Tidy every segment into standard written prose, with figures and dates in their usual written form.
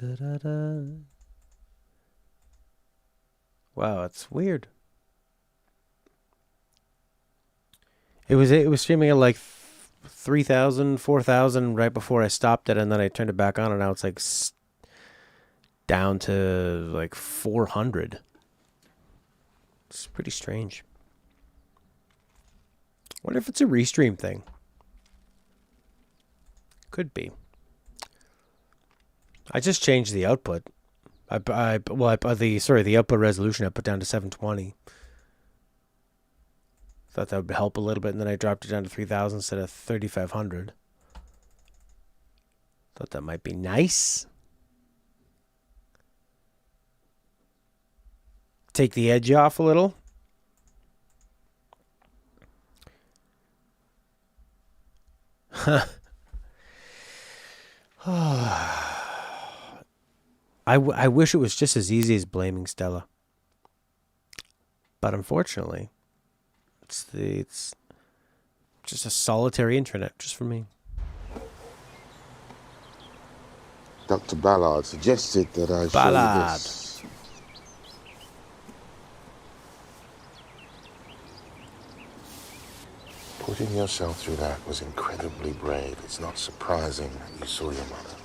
Da-da-da. Wow, it's weird. It was streaming at like 3,000, 4,000 right before I stopped it, and then I turned it back on, and now it's like down to like 400. It's pretty strange. Wonder if it's a restream thing. Could be. I just changed the output. The output resolution I put down to 720. Thought that would help a little bit, and then I dropped it down to 3,000 instead of 3,500. Thought that might be nice. Take the edge off a little. I wish it was just as easy as blaming Stella. But unfortunately, it's just a solitary internet just for me. Dr. Ballard suggested that I show you this. Putting yourself through that was incredibly brave. It's not surprising that you saw your mother.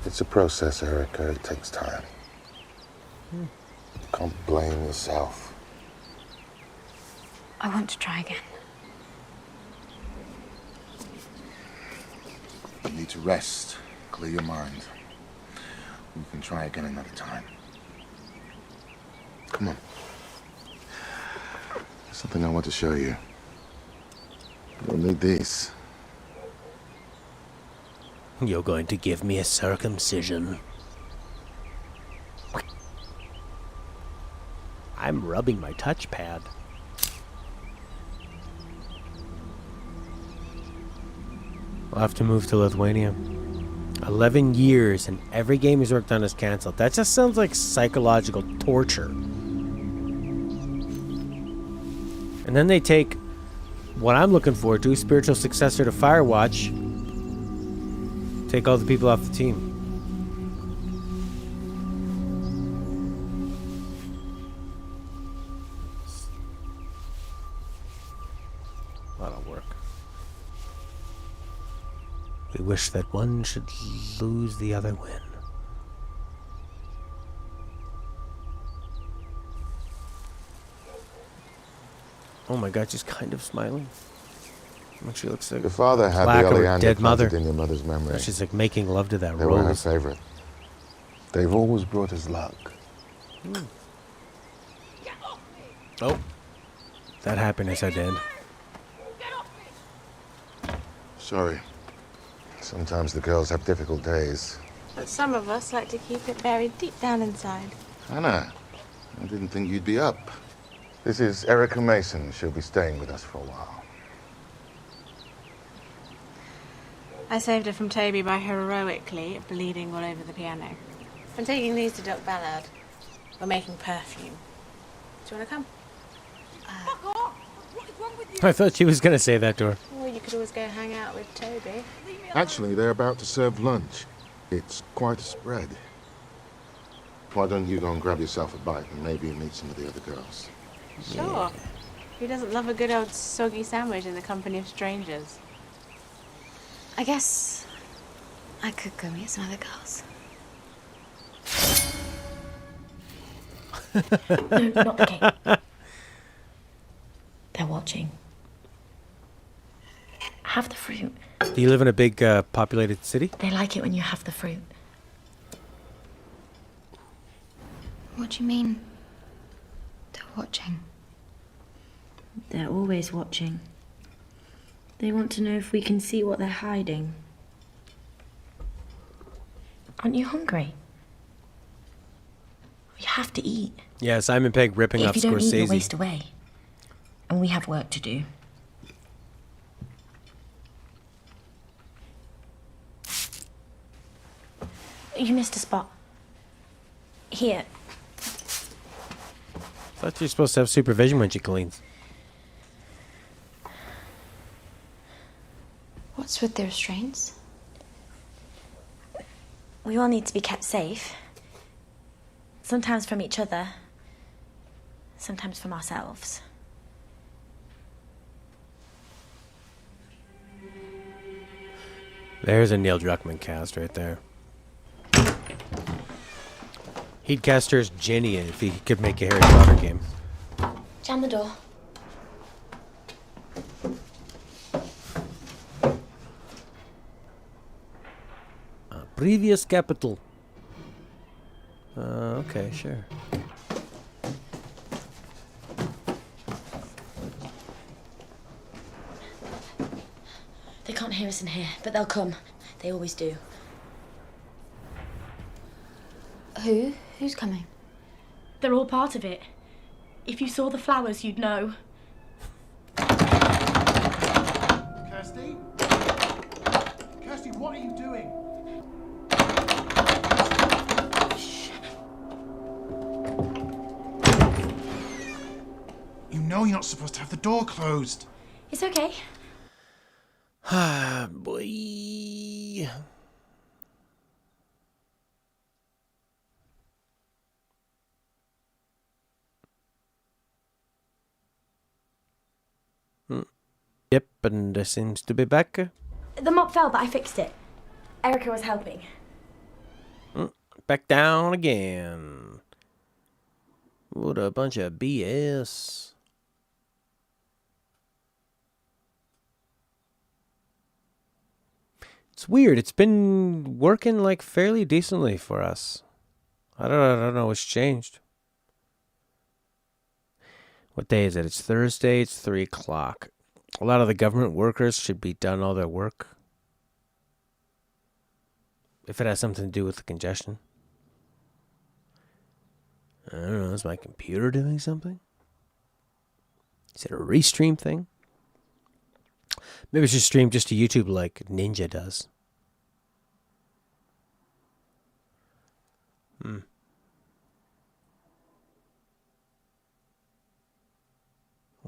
It's a process, Erica. It takes time. You can't blame yourself. I want to try again. You need to rest, clear your mind. We can try again another time. Come on. There's something I want to show you. You'll need these. You're going to give me a circumcision. I'm rubbing my touchpad. I'll have to move to Lithuania. 11 years and every game he's worked on is cancelled. That just sounds like psychological torture. And then they take what I'm looking forward to, spiritual successor to Firewatch, take all the people off the team. A lot of work. We wish that one should lose, the other win. Oh my God, she's kind of smiling. She looks like Your father had the plaque of her oleander dead mother. planted in your mother's memory. She's like making love to that They were her rose. favorite. They've always brought us luck. Oh, that happiness at the end. Sorry. Sometimes the girls have difficult days. But some of us like to keep it buried deep down inside. Hannah, I didn't think you'd be up. This is Erica Mason. She'll be staying with us for a while. I saved her from Toby by heroically bleeding all over the piano. I'm taking these to Doc Ballard. We're making perfume. Do you want to come? Fuck off! What is wrong with you? I thought she was going to say that to her. Or you could always go hang out with Toby. Actually, they're about to serve lunch. It's quite a spread. Why don't you go and grab yourself a bite and maybe meet some of the other girls? Sure. Yeah. Who doesn't love a good old soggy sandwich in the company of strangers? I guess I could go meet some other girls. No, not the cake. They're watching. Have the fruit. Do you live in a big populated city? They like it when you have the fruit. What do you mean? They're watching. They're always watching. They want to know if we can see what they're hiding. Aren't you hungry? You have to eat. Yeah, Simon Pegg ripping off If you don't eat, you'll Scorsese. waste away. And we have work to do. You missed a spot. Here. thought you're supposed to have supervision when she cleans. What's with the restraints? We all need to be kept safe. Sometimes from each other. Sometimes from ourselves. There's a Neil Druckmann cast right there. He'd cast her as Ginny if he could make a Harry Potter game. Jam the door. Previous capital. Okay, sure. They can't hear us in here, but they'll come. They always do. Who's coming? They're all part of it. If you saw the flowers, you'd know. Kirsty? Kirsty, what are you doing? Shh. You know you're not supposed to have the door closed. It's okay. Ah, boy. Yep, and it seems to be back. The mop fell, but I fixed it. Erica was helping. Back down again. What a bunch of BS. It's weird. It's been working like fairly decently for us. I don't know what's changed. What day is it? It's Thursday. It's 3 o'clock. A lot of the government workers should be done all their work. If it has something to do with the congestion. I don't know. Is my computer doing something? Is it a restream thing? Maybe it's just stream just to YouTube like Ninja does. I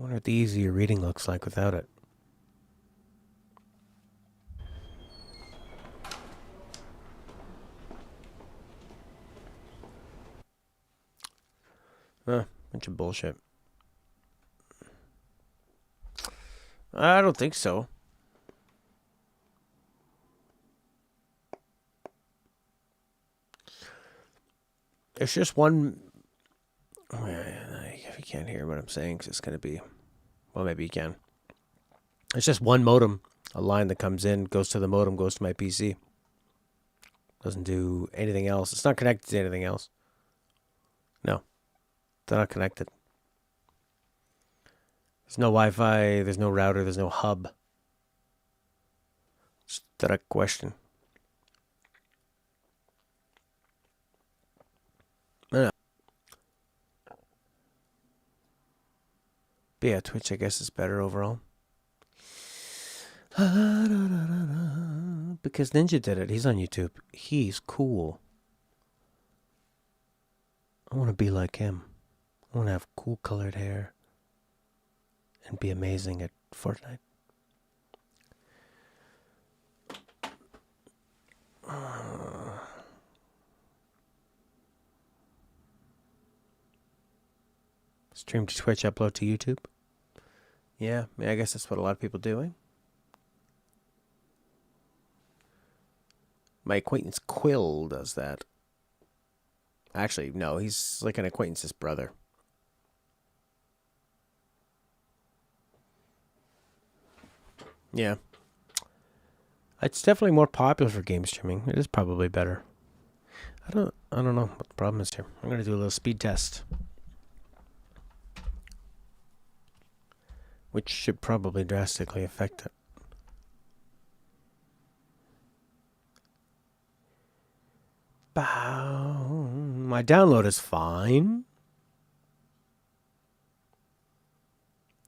wonder what the easier reading looks like without it. Bunch of bullshit. I don't think so. It's just one. If you can't hear what I'm saying, 'cause it's going to be. Well, maybe you can. It's just one modem. A line that comes in, goes to the modem, goes to my PC. Doesn't do anything else. It's not connected to anything else. No. They're not connected. There's no Wi-Fi. There's no router. There's no hub. It's a direct question. But yeah, Twitch, I guess, is better overall. Because Ninja did it. He's on YouTube. He's cool. I want to be like him. I want to have cool colored hair. And be amazing at Fortnite. Stream to Twitch, upload to YouTube. Yeah, I guess that's what a lot of people are doing. My acquaintance Quill does that. Actually, no, he's like an acquaintance's brother. Yeah. It's definitely more popular for game streaming. It is probably better. I don't know what the problem is here. I'm going to do a little speed test. Which should probably drastically affect it. My download is fine.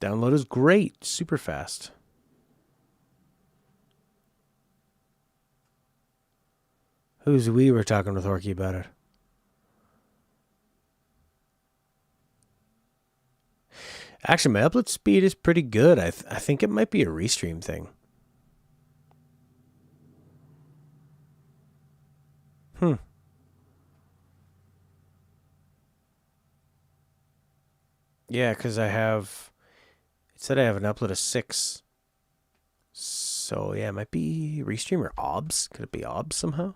Download is great. Super fast. Who's we were talking with Orky about it? Actually, my upload speed is pretty good. I think it might be a restream thing. Yeah, because it said I have an upload of 6. So, yeah, it might be restream or OBS. Could it be OBS somehow?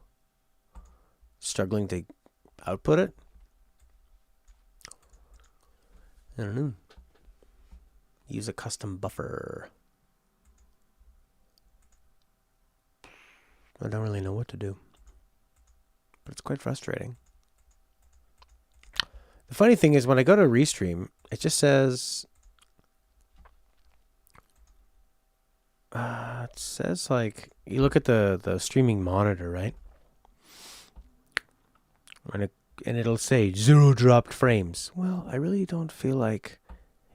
Struggling to output it? I don't know. Use a custom buffer. I don't really know what to do. But it's quite frustrating. The funny thing is when I go to restream, it just says... it says like... You look at the streaming monitor, right? And it'll say 0 dropped frames. Well, I really don't feel like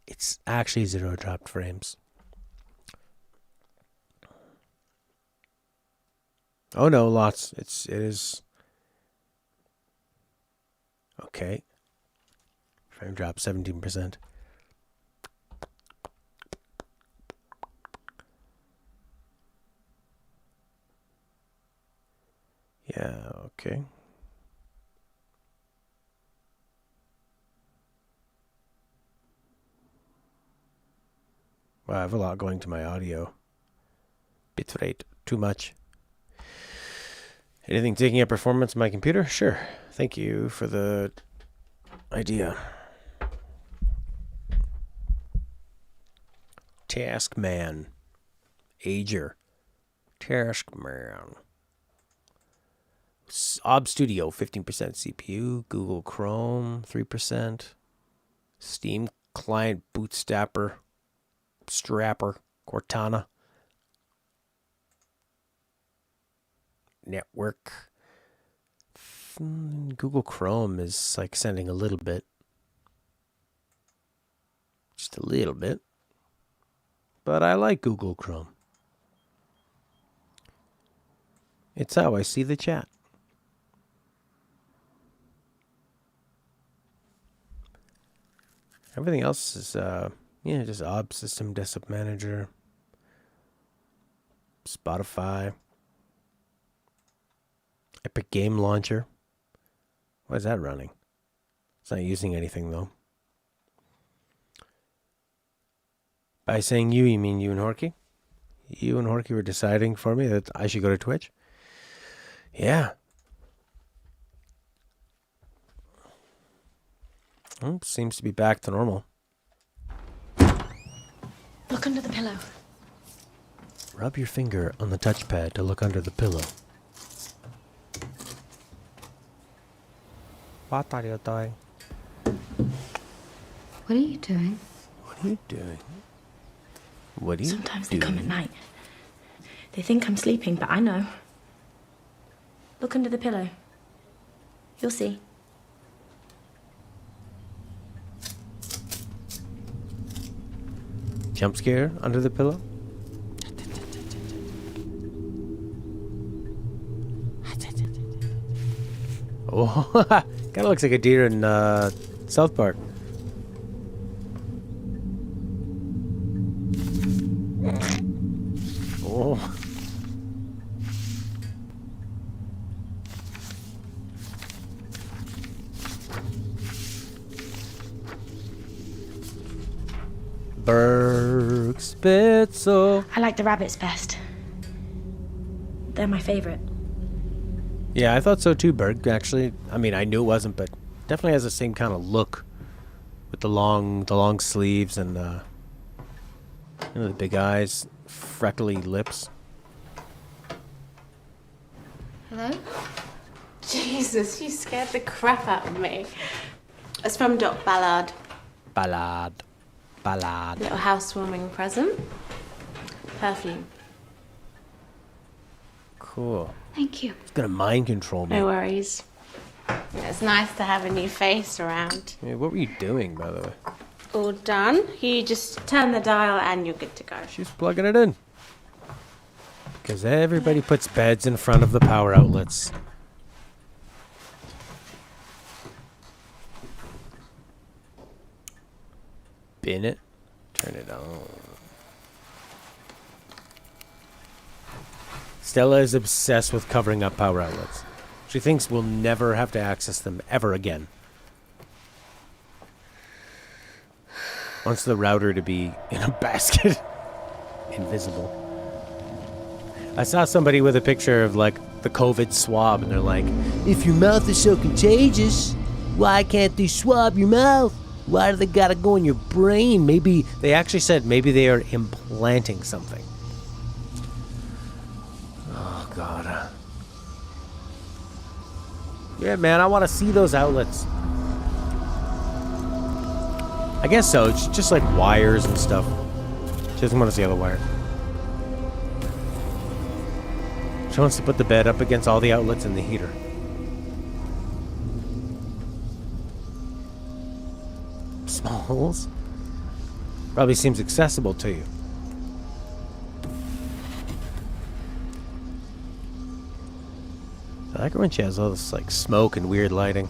it's actually 0 dropped frames. Oh no, lots. It is. Okay. Frame drop 17%. Yeah, okay. Wow, I have a lot going to my audio. Bitrate, too much. Anything taking up performance on my computer? Sure. Thank you for the idea. Taskman. Ager. Taskman. Ob Studio, 15% CPU. Google Chrome, 3%. Steam Client Bootstrapper. Cortana. Network. Google Chrome is like sending a little bit. Just a little bit. But I like Google Chrome. It's how I see the chat. Everything else is, just OB System, Desktop Manager, Spotify, Epic Game Launcher. Why is that running? It's not using anything, though. By saying you mean you and Horky? You and Horky were deciding for me that I should go to Twitch? Yeah. Oh, seems to be back to normal. Look under the pillow. Rub your finger on the touchpad to look under the pillow. What are you doing? What are you doing? What are you doing? What are you Sometimes doing? they come at night. They think I'm sleeping, but I know. Look under the pillow. You'll see. Jump scare under the pillow? Oh, kind of looks like a deer in South Park. Oh. Bergspitzel. I like the rabbits best. They're my favorite. Yeah, I thought so too, Berg, actually. I mean, I knew it wasn't, but definitely has the same kind of look with the long sleeves and the big eyes, freckly lips. Hello? Jesus, you scared the crap out of me. It's from Doc Ballard. Ballad. Little housewarming present. Perfume. Cool. Thank you. It's gonna mind control me. No worries. It's nice to have a new face around. Yeah, what were you doing, by the way? All done. You just turn the dial and you're good to go. She's plugging it in. Because everybody puts beds in front of the power outlets. Bin it. Turn it on. Stella is obsessed with covering up power outlets. She thinks we'll never have to access them ever again. Wants the router to be in a basket. Invisible. I saw somebody with a picture of like the COVID swab, and they're like, if your mouth is so contagious, why can't they swab your mouth? Why do they gotta go in your brain? Maybe, they actually said maybe they are implanting something. Oh, God. Yeah, man, I want to see those outlets. I guess so. It's just like wires and stuff. She doesn't want to see all the wires. She wants to put the bed up against all the outlets and the heater. Smalls? Probably seems accessible to you. I like it when she has all this like smoke and weird lighting.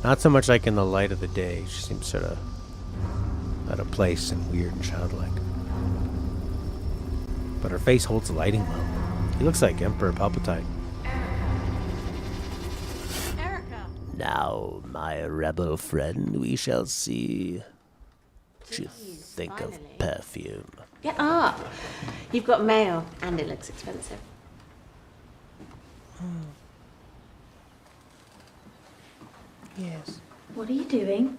Not so much like in the light of the day. She seems sort of out of place and weird and childlike. But her face holds the lighting well. He looks like Emperor Palpatine. Erica! Now, my rebel friend, we shall see what you think of finally. perfume. Get up! You've got mail, and it looks expensive. Yes. What are you doing?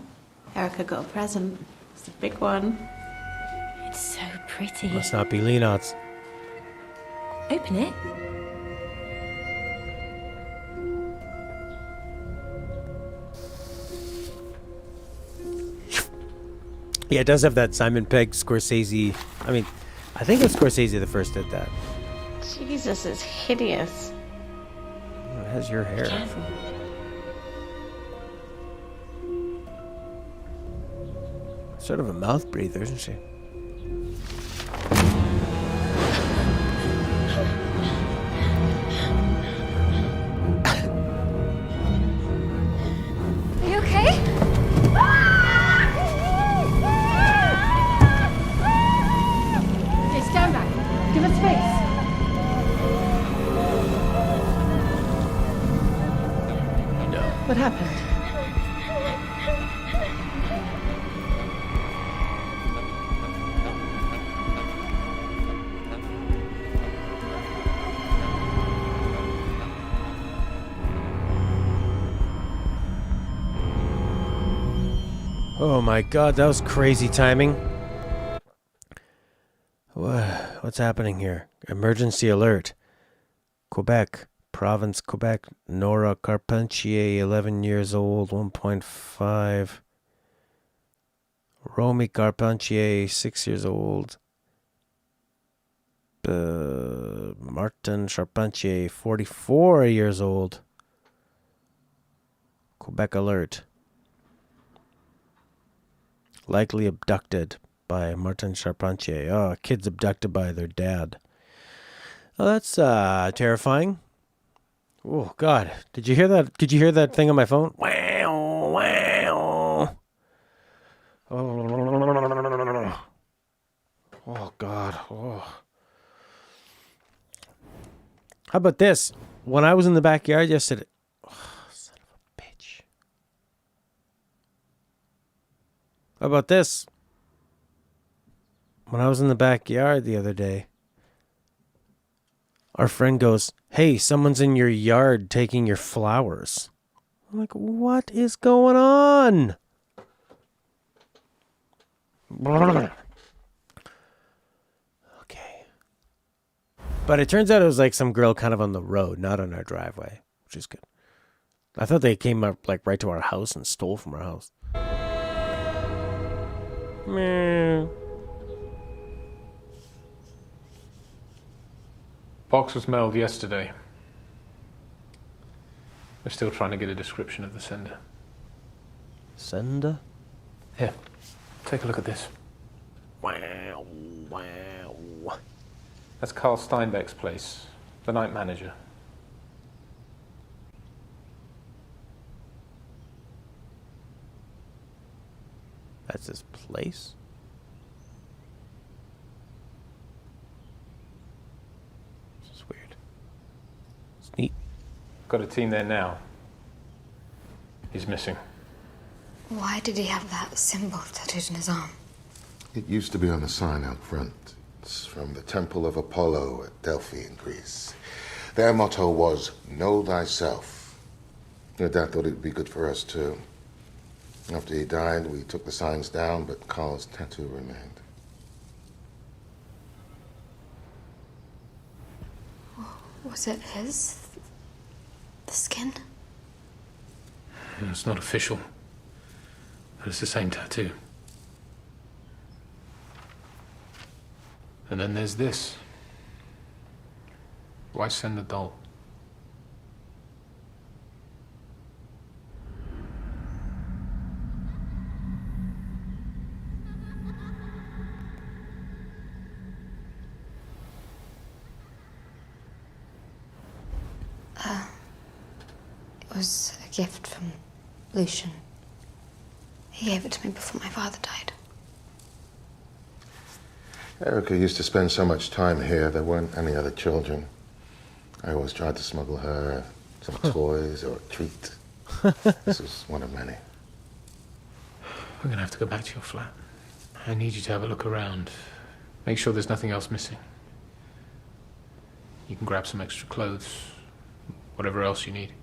Erica got a present. It's a big one. It's so pretty. Must not be Leonard's. Open it. Yeah, it does have that Simon Pegg Scorsese. I mean, I think it's Scorsese the first did that. Jesus, it's hideous. Oh, it has your hair. Careful. Sort of a mouth breather, isn't she? Are you okay? Okay, stand back. Give us space. No. What happened? Oh my god, that was crazy timing. What's happening here? Emergency alert. Quebec. Province, Quebec. Nora Carpentier, 11 years old, 1.5. Romy Carpentier, 6 years old. Martin Charpentier, 44 years old. Quebec alert. Likely abducted by Martin Charpentier. Oh, kids abducted by their dad. Oh, that's terrifying. Oh God, did you hear that? Did you hear that thing on my phone? Wow, wow. Oh God. Oh. How about this? When I was in the backyard yesterday. Son of a bitch. How about this? When I was in the backyard the other day, our friend goes, "Hey, someone's in your yard taking your flowers." I'm like, what is going on? Okay. But it turns out it was like some girl kind of on the road, not on our driveway, which is good. I thought they came up like right to our house and stole from our house. Meh. Box was mailed yesterday. We're still trying to get a description of the sender. Sender? Here, take a look at this. Wow, wow. That's Carl Steinbeck's place, the night manager. That's his place? This is weird. It's neat. Got a team there now. He's missing. Why did he have that symbol tattooed on his arm? It used to be on the sign out front. It's from the Temple of Apollo at Delphi in Greece. Their motto was, know thyself. Your dad thought it would be good for us too. After he died, we took the signs down, but Carl's tattoo remained. Was it his? The skin? It's not official, but it's the same tattoo. And then there's this. Why send the doll? It was a gift from Lucian. He gave it to me before my father died. Erica used to spend so much time here, there weren't any other children. I always tried to smuggle her some toys or a treat. This was one of many. We're gonna have to go back to your flat. I need you to have a look around. Make sure there's nothing else missing. You can grab some extra clothes, whatever else you need.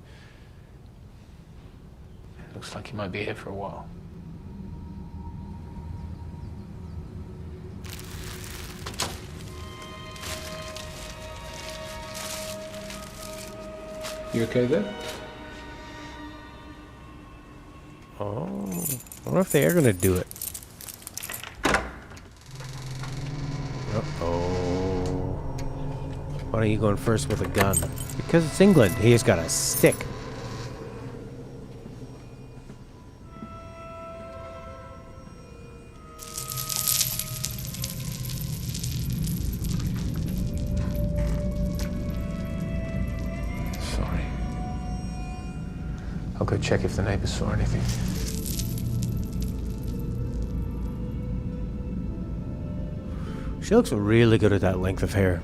It looks like you might be here for a while. You okay there? Oh, I wonder if they are gonna do it. Uh-oh. Why are you going first with a gun? Because it's England. He's got a stick. Sorry. I'll go check if the neighbors saw anything. She looks really good at that length of hair.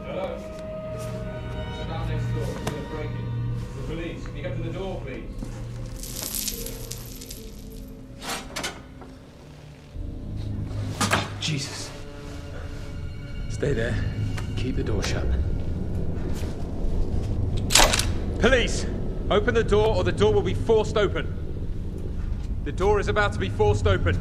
Hello? Sit down next door. It's a break-in. The police. Can you come to the door, please? Jesus. Stay there. Keep the door shut. Police! Open the door or the door will be forced open. The door is about to be forced open.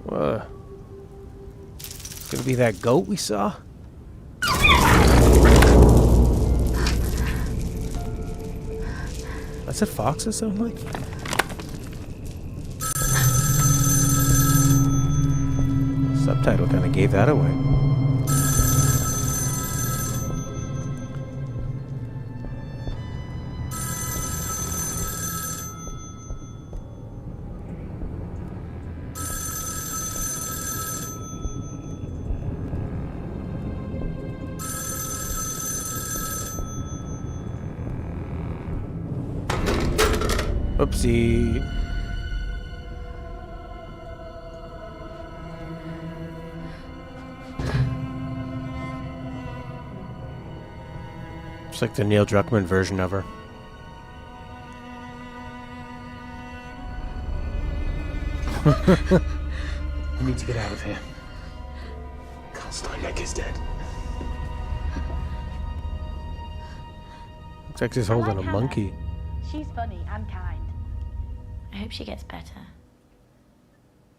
What? It's gonna be that goat we saw? That's what foxes sound like? Subtitle kind of gave that away. Oopsie. It's like the Neil Druckmann version of her. We need to get out of here. Carl Steinbeck is dead. It's like she's I holding like a Hannah. monkey. She's funny and kind. I hope she gets better.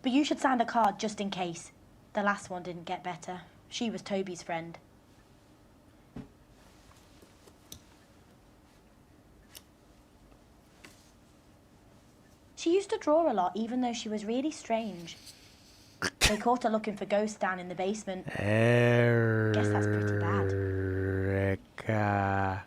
But you should sign a card just in case. The last one didn't get better. She was Toby's friend. She used to draw a lot, even though she was really strange. They caught her looking for ghosts down in the basement. Guess that's pretty bad. Erica.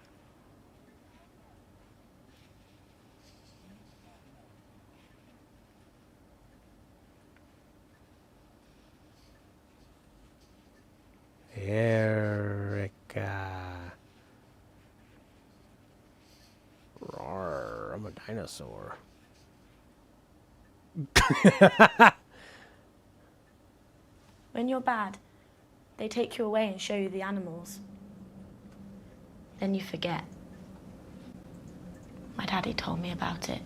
Erica. Roar, I'm a dinosaur. When you're bad, they take you away and show you the animals. Then you forget. My daddy told me about it.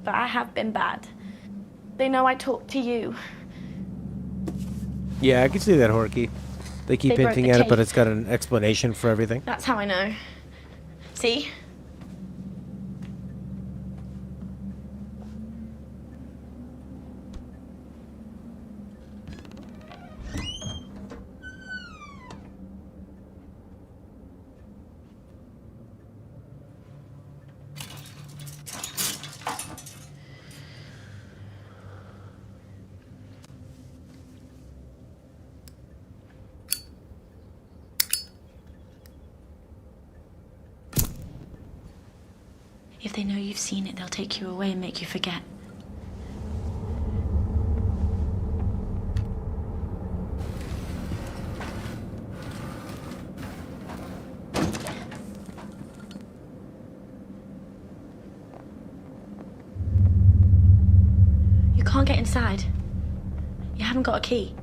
But I have been bad. They know I talk to you. Yeah, I can see that, Horky. They keep They broke hinting the at it, but tape. it's got an explanation for everything. That's how I know. See? If they know you've seen it, they'll take you away and make you forget. You can't get inside. You haven't got a key.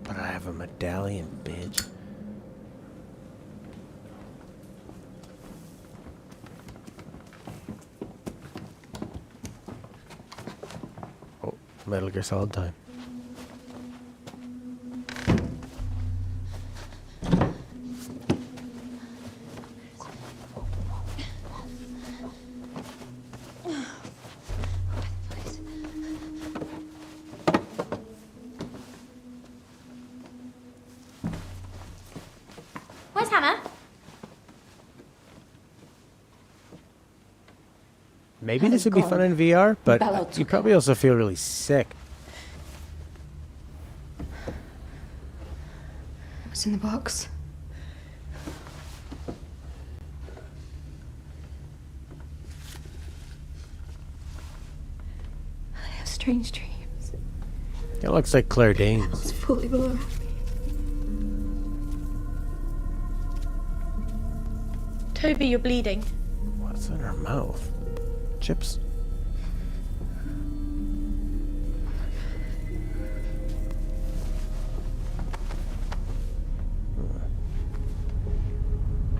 But I have a medallion, bitch. Oh, Metal Gear Solid time. Where's Hannah? Maybe this would be fun in VR, but Bello you took probably also feel really sick. What's in the box? I have strange dreams. It looks like Claire Danes. It's fully around me. Toby, you're bleeding. What's in her mouth? Chips?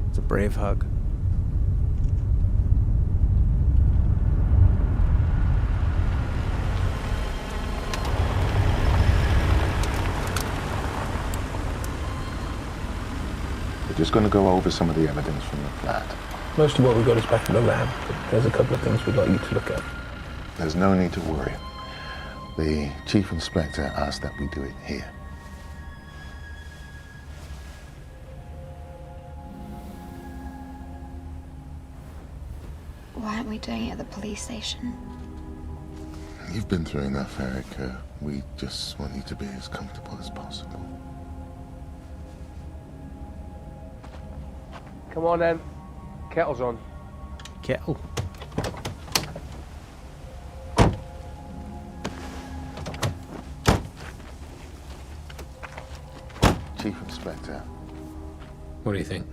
It's a brave hug. We're just going to go over some of the evidence from the flat. Most of what we've got is back in the lab, but there's a couple of things we'd like you to look at. There's no need to worry. The chief inspector asked that we do it here. Why aren't we doing it at the police station? You've been through enough, Erica. We just want you to be as comfortable as possible. Come on then. Kettle's on. Kettle. Chief Inspector. What do you think?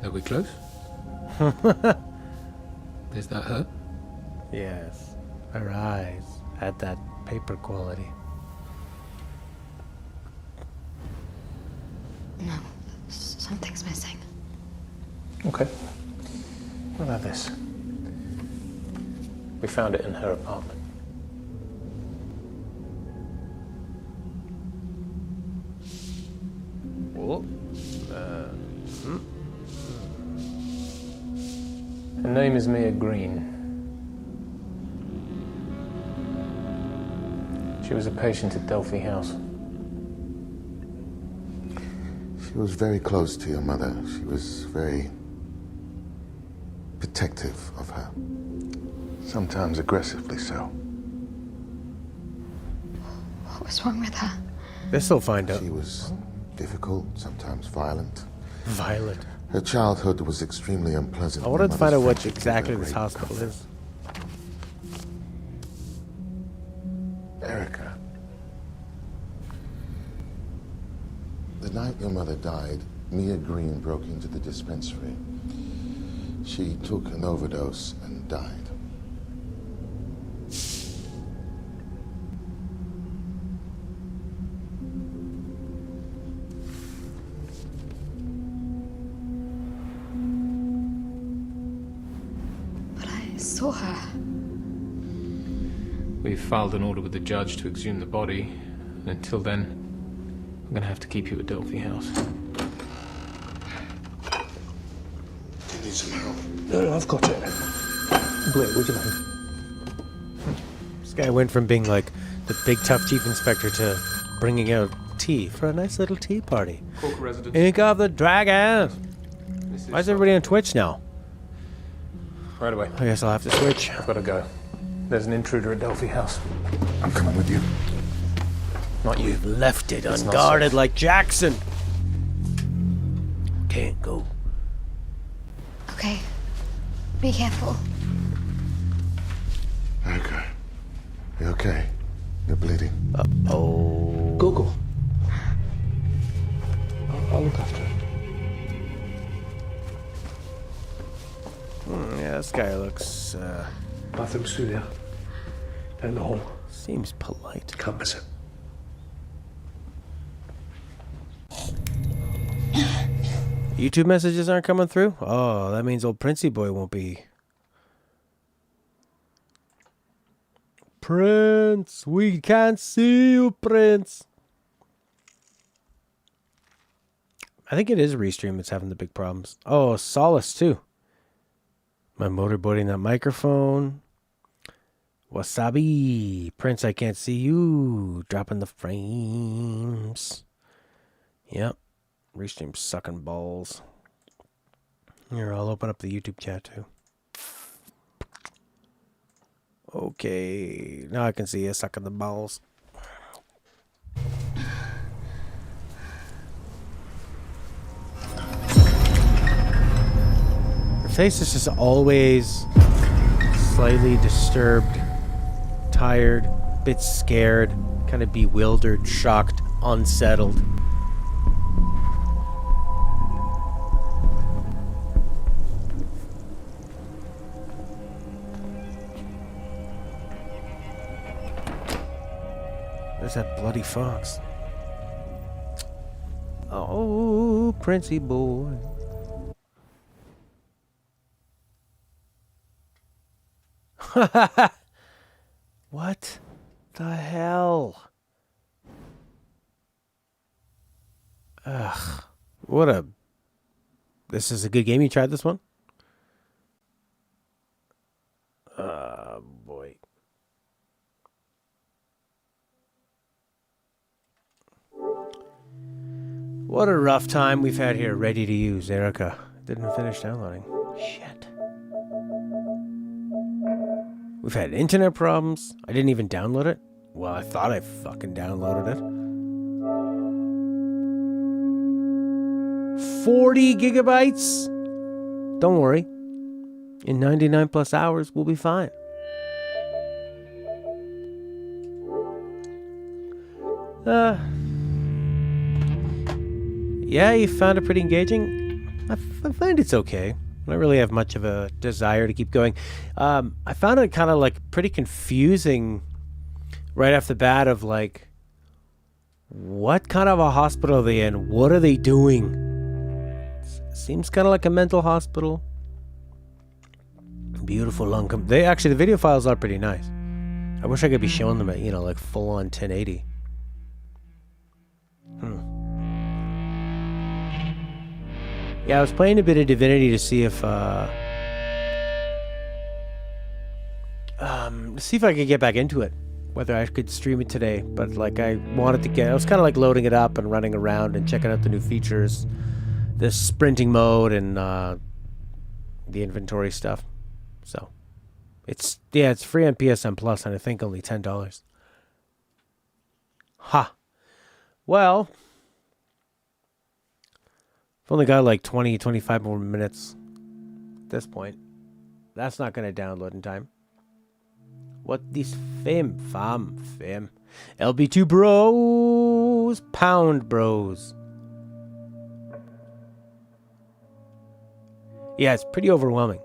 Are we close? Does that hurt? Yes. Her eyes had that paper quality. No, something's missing. Okay. What about this? We found it in her apartment. Oh. is Mia Green. She was a patient at Delphi House. She was very close to your mother. She was very protective of her. Sometimes aggressively so. What was wrong with her? This'll find out. She was difficult, sometimes violent. Violent. Her childhood was extremely unpleasant. I wanted to find out what Friendship exactly was a this great hospital comfort. is. Erica. The night your mother died, Mia Green broke into the dispensary. She took an overdose and died. But I saw her. We've filed an order with the judge to exhume the body, and until then, I'm gonna have to keep you at Delphi House. You need some help. No, I've got it. Blake, would you like? This guy went from being like the big tough chief inspector to bringing out tea for a nice little tea party. Cork residence. Ink of the Dragon! Why is everybody on Twitch now? Right away. I guess I'll have to switch. I've got to go. There's an intruder at Delphi House. I'm coming with you. Not you. We've left it It's not unguarded safe. like Jackson. Can't go. Okay. Be careful. Erica. You okay? You're bleeding. Oh. Google. I'll look after it. Yeah, this guy looks, Bathroom's through there. Down the hall. seems polite. Can't miss it. YouTube messages aren't coming through? Oh, that means old Princey boy won't be. Prince, we can't see you, Prince. I think it is Restream that's having the big problems. Oh, Solace too. My motorboating that microphone. Wasabi. Prince, I can't see you. Dropping the frames. Yep. Restream's sucking balls. Here, I'll open up the YouTube chat too. Okay. Now I can see you sucking the balls. Her face is just always slightly disturbed, tired, a bit scared, kind of bewildered, shocked, unsettled. There's that bloody fox. Oh, Princey boy. What the hell? Ugh. What a... This is a good game. You tried this one? Boy. What a rough time we've had here. Ready to use, Erica. Didn't finish downloading. Shit. We've had internet problems. I didn't even download it. Well, I thought I fucking downloaded it. 40 gigabytes? Don't worry. In 99 plus hours, we'll be fine. Yeah, you found it pretty engaging. I find it's okay. I don't really have much of a desire to keep going. I found it kind of like pretty confusing right off the bat of like, what kind of a hospital are they in? What are they doing? Seems kind of like a mental hospital. Beautiful lung. They actually, the video files are pretty nice. I wish I could be showing them at, you know, like full on 1080. Yeah, I was playing a bit of Divinity to see if see if I could get back into it. Whether I could stream it today, but like I wanted to get, I was kind of like loading it up and running around and checking out the new features, the sprinting mode and the inventory stuff. So it's free on PSN Plus and I think only $10. Ha. Well, I've only got like 20, 25 more minutes at this point. That's not going to download in time. What this fame? LB2 bros. Pound bros. Yeah, it's pretty overwhelming.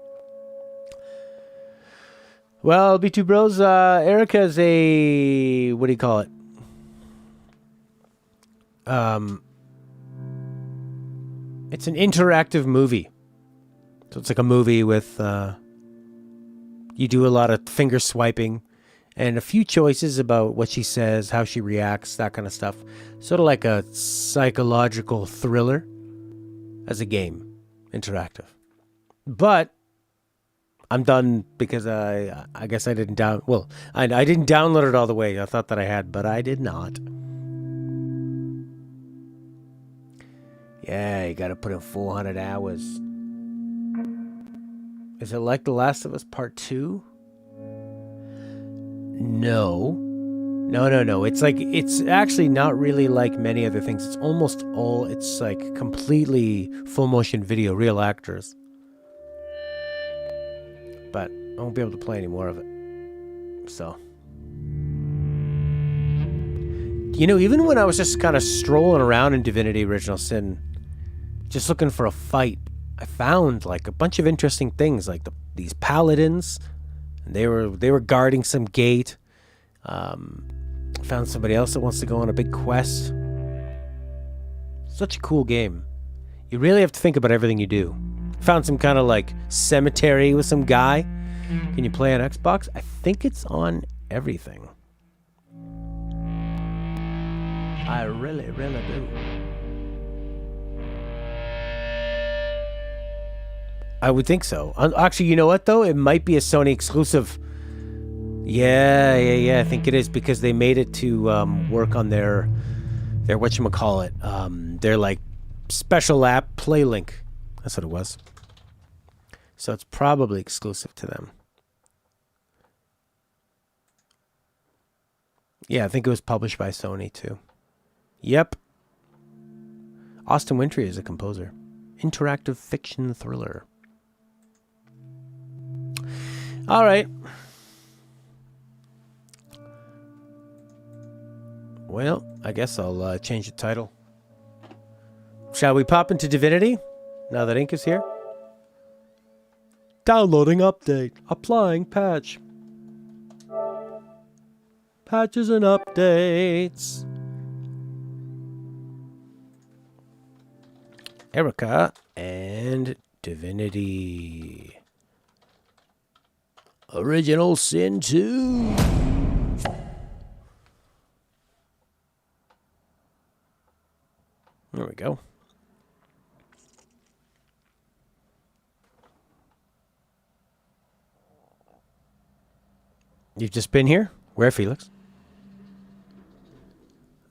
Well, LB2 bros, Erica's a... What do you call it? It's an interactive movie. So it's like a movie with... You do a lot of finger swiping and a few choices about what she says, how she reacts, that kind of stuff. Sort of like a psychological thriller as a game, interactive. But I'm done because I guess I didn't I didn't download it all the way. I thought that I had, but I did not. Yeah, you got to put in 400 hours. Is it like The Last of Us Part 2? No. It's actually not really like many other things. It's like completely full motion video, real actors. But I won't be able to play any more of it. So. You know, even when I was just kind of strolling around in Divinity Original Sin, just looking for a fight, I found like a bunch of interesting things, like these paladins. And they were guarding some gate. Found somebody else that wants to go on a big quest. Such a cool game. You really have to think about everything you do. Found some kind of like cemetery with some guy. Can you play on Xbox? I think it's on everything. I really, really do. I would think so. Actually, you know what, though? It might be a Sony exclusive. Yeah. I think it is because they made it to work on their whatchamacallit. Their, like, special app, PlayLink. That's what it was. So it's probably exclusive to them. Yeah, I think it was published by Sony, too. Yep. Austin Wintory is a composer. Interactive fiction thriller. All right. Well, I guess I'll change the title. Shall we pop into Divinity now that Ink is here? Downloading update. Applying patch. Patches and updates. Erica and Divinity. Original Sin 2. There we go. You've just been here? Where, Felix?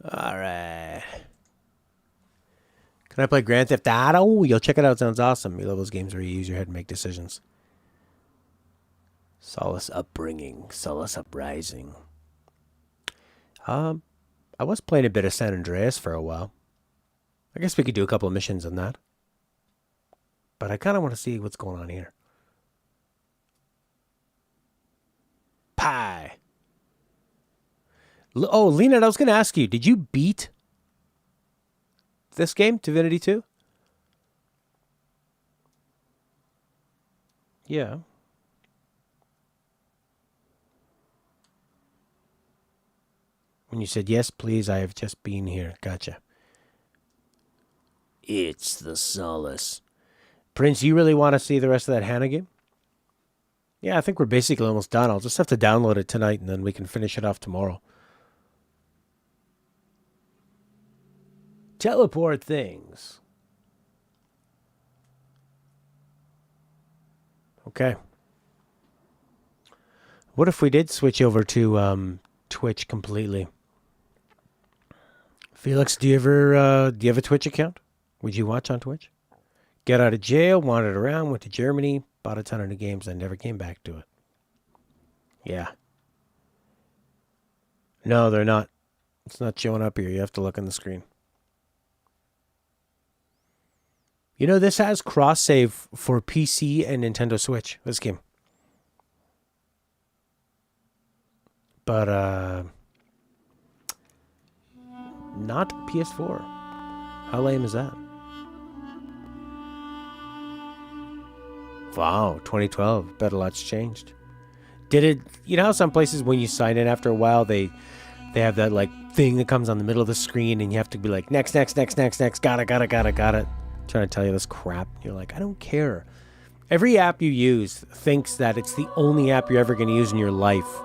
All right. Can I play Grand Theft Auto? You'll check it out. It sounds awesome. You love those games where you use your head and make decisions. Solace Upbringing. Solace Uprising. I was playing a bit of San Andreas for a while. I guess we could do a couple of missions on that. But I kind of want to see what's going on here. Pie. Oh, Lena, I was going to ask you, did you beat this game, Divinity 2? Yeah. When you said, yes, please, I have just been here. Gotcha. It's the Solace. Prince, you really want to see the rest of that Hannah game? Yeah, I think we're basically almost done. I'll just have to download it tonight, and then we can finish it off tomorrow. Teleport things. Okay. What if we did switch over to Twitch completely? Felix, do you have a Twitch account? Would you watch on Twitch? Get out of jail, wandered around, went to Germany, bought a ton of new games, and never came back to it. Yeah. No, they're not. It's not showing up here. You have to look on the screen. You know, this has cross-save for PC and Nintendo Switch, this game. But, not PS4. How lame is that? Wow, 2012. Bet a lot's changed. Did it... You know how some places when you sign in after a while, they have that, like, thing that comes on the middle of the screen and you have to be like, next. Got it. Trying to tell you this crap. You're like, I don't care. Every app you use thinks that it's the only app you're ever going to use in your life,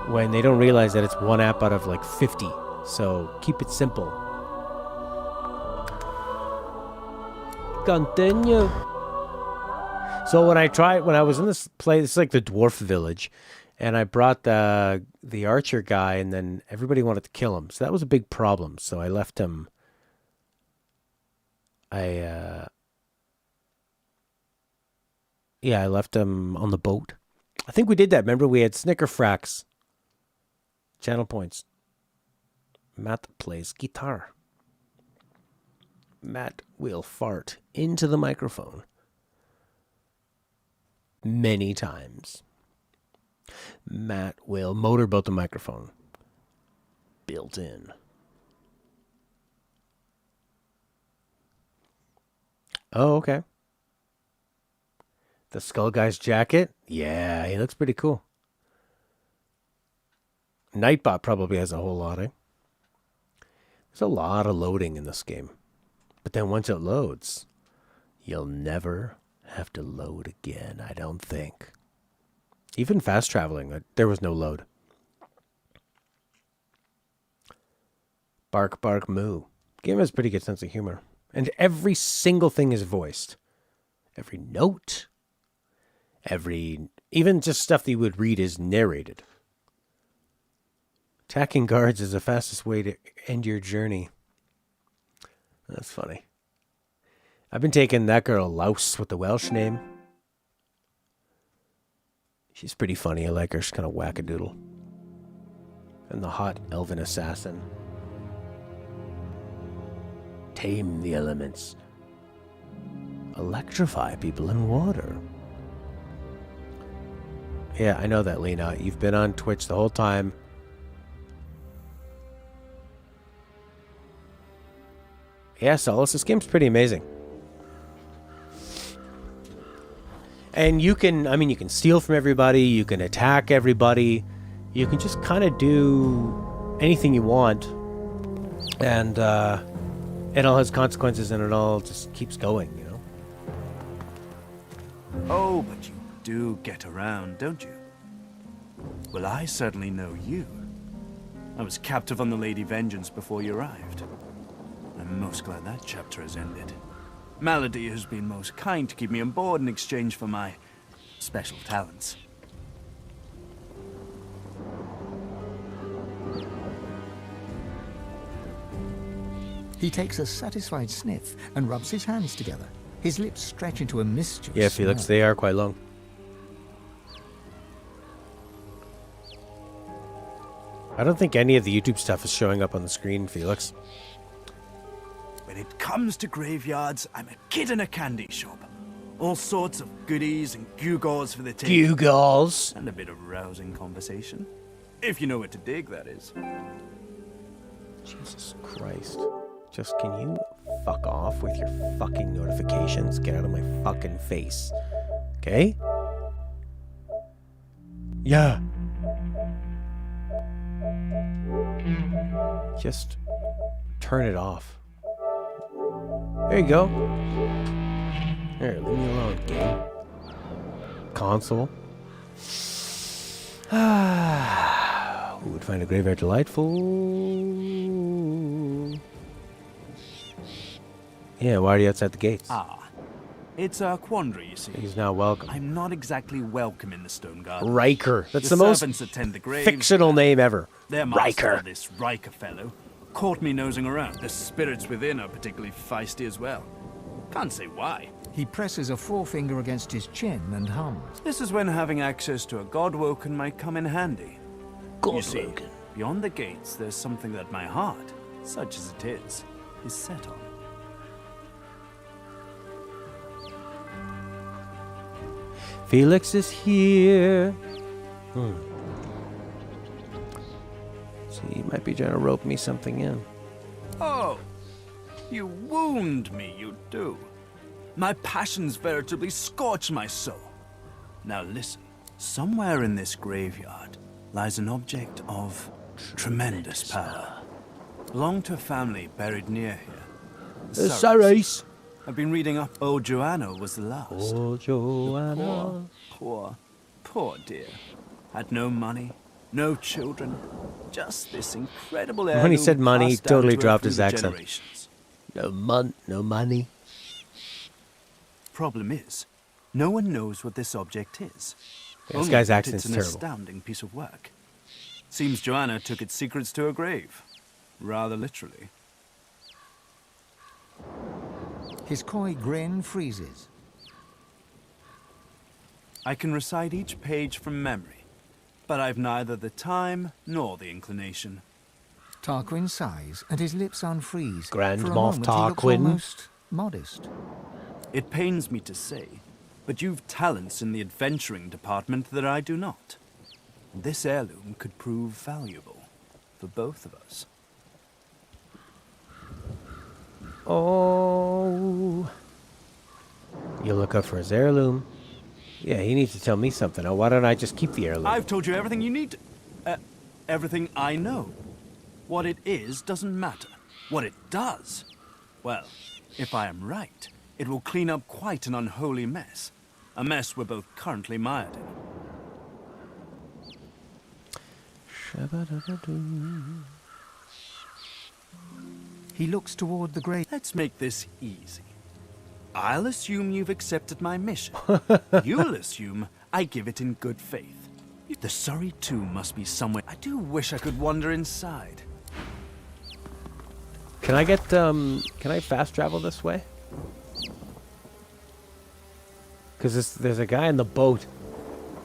when they don't realize that it's one app out of like 50. So keep it simple. Continue. So when I was in this place, it's like the dwarf village, and I brought the archer guy, and then everybody wanted to kill him. So that was a big problem. So I left him. I left him on the boat. I think we did that. Remember, we had Snicker Fracks. Channel points. Matt plays guitar. Matt will fart into the microphone many times. Matt will motorboat the microphone. Built in. Oh, okay. The Skull Guy's jacket? Yeah, he looks pretty cool. Nightbot probably has a whole lot, eh? There's a lot of loading in this game. But then once it loads, you'll never have to load again, I don't think. Even fast traveling, there was no load. Bark, bark, moo. Game has a pretty good sense of humor. And every single thing is voiced. Every note. Even just stuff that you would read is narrated. Attacking guards is the fastest way to end your journey. That's funny. I've been taking that girl Louse with the Welsh name. She's pretty funny. I like her. She's kind of wackadoodle. And the hot elven assassin. Tame the elements. Electrify people in water. Yeah, I know that, Lena. You've been on Twitch the whole time. Yeah, Solus, this game's pretty amazing. And you can steal from everybody, you can attack everybody, you can just kind of do anything you want. And it all has consequences, and it all just keeps going, you know? Oh, but you do get around, don't you? Well, I certainly know you. I was captive on the Lady Vengeance before you arrived. I'm most glad that chapter has ended. Malady has been most kind to keep me on board in exchange for my special talents. He takes a satisfied sniff and rubs his hands together. His lips stretch into a mischievous Yeah, Felix, smile. they are quite long. I don't think any of the YouTube stuff is showing up on the screen, Felix. When it comes to graveyards, I'm a kid in a candy shop. All sorts of goodies and gewgaws for the taking. Gewgaws? And a bit of rousing conversation. If you know what to dig, that is. Jesus Christ. Just can you fuck off with your fucking notifications? Get out of my fucking face. Okay? Yeah. Just turn it off. There you go. Here, leave me alone, game. Console. Who would find a graveyard delightful? Yeah, why are you outside the gates? Ah, It's a quandary, you see. He's not welcome. I'm not exactly welcome in the Stone Garden. Riker. That's the most servants attend the graves. fictional name ever. Their master, Riker. this Riker fellow, caught me nosing around. The spirits within are particularly feisty as well. Can't say why. He presses a forefinger against his chin and hums. This is when having access to a Godwoken might come in handy. You see, beyond the gates, there's something that my heart, such as it is set on. Felix is here. So he might be trying to rope me something in. Oh, you wound me, you do. My passions veritably scorch my soul. Now listen, somewhere in this graveyard lies an object of tremendous power. Belonged to a family buried near here. The Surreys. I've been reading up. Old Joanna was the last. Oh, Joanna. Poor dear. Had no money, no children, just this incredible heirloom. When he said money, he passed down totally to her dropped through his the accent. generations. No money. Problem is, no one knows what this object is. This Only guy's that accent's it's an terrible. astounding piece of work. Seems Joanna took its secrets to her grave. Rather literally. His coy grin freezes. I can recite each page from memory, but I've neither the time nor the inclination. Tarquin sighs, and his lips unfreeze. Grand For a Moff moment, he looks Tarquin. almost modest. It pains me to say, but you've talents in the adventuring department that I do not. This heirloom could prove valuable for both of us. Oh. You look up for his heirloom. Yeah, he needs to tell me something. Oh, why don't I just keep the heirloom? I've told you everything you need to... everything I know. What it is doesn't matter. What it does, well, if I am right, it will clean up quite an unholy mess. A mess we're both currently mired in. Shabba-dabba-doo. He looks toward the grave. Let's make this easy. I'll assume you've accepted my mission. You'll assume I give it in good faith. The Surrey tomb must be somewhere. I do wish I could wander inside. Can I get, can I fast travel this way? Because there's a guy in the boat.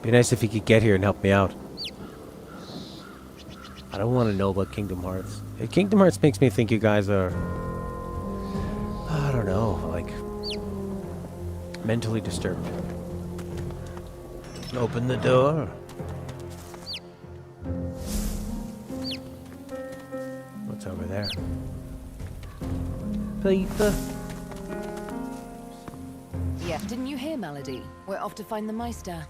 Be nice if he could get here and help me out. I don't want to know about Kingdom Hearts. Kingdom Hearts makes me think you guys are, I don't know, like, mentally disturbed. Open the door. What's over there? Paper. Yeah, didn't you hear, Melody? We're off to find the Meister.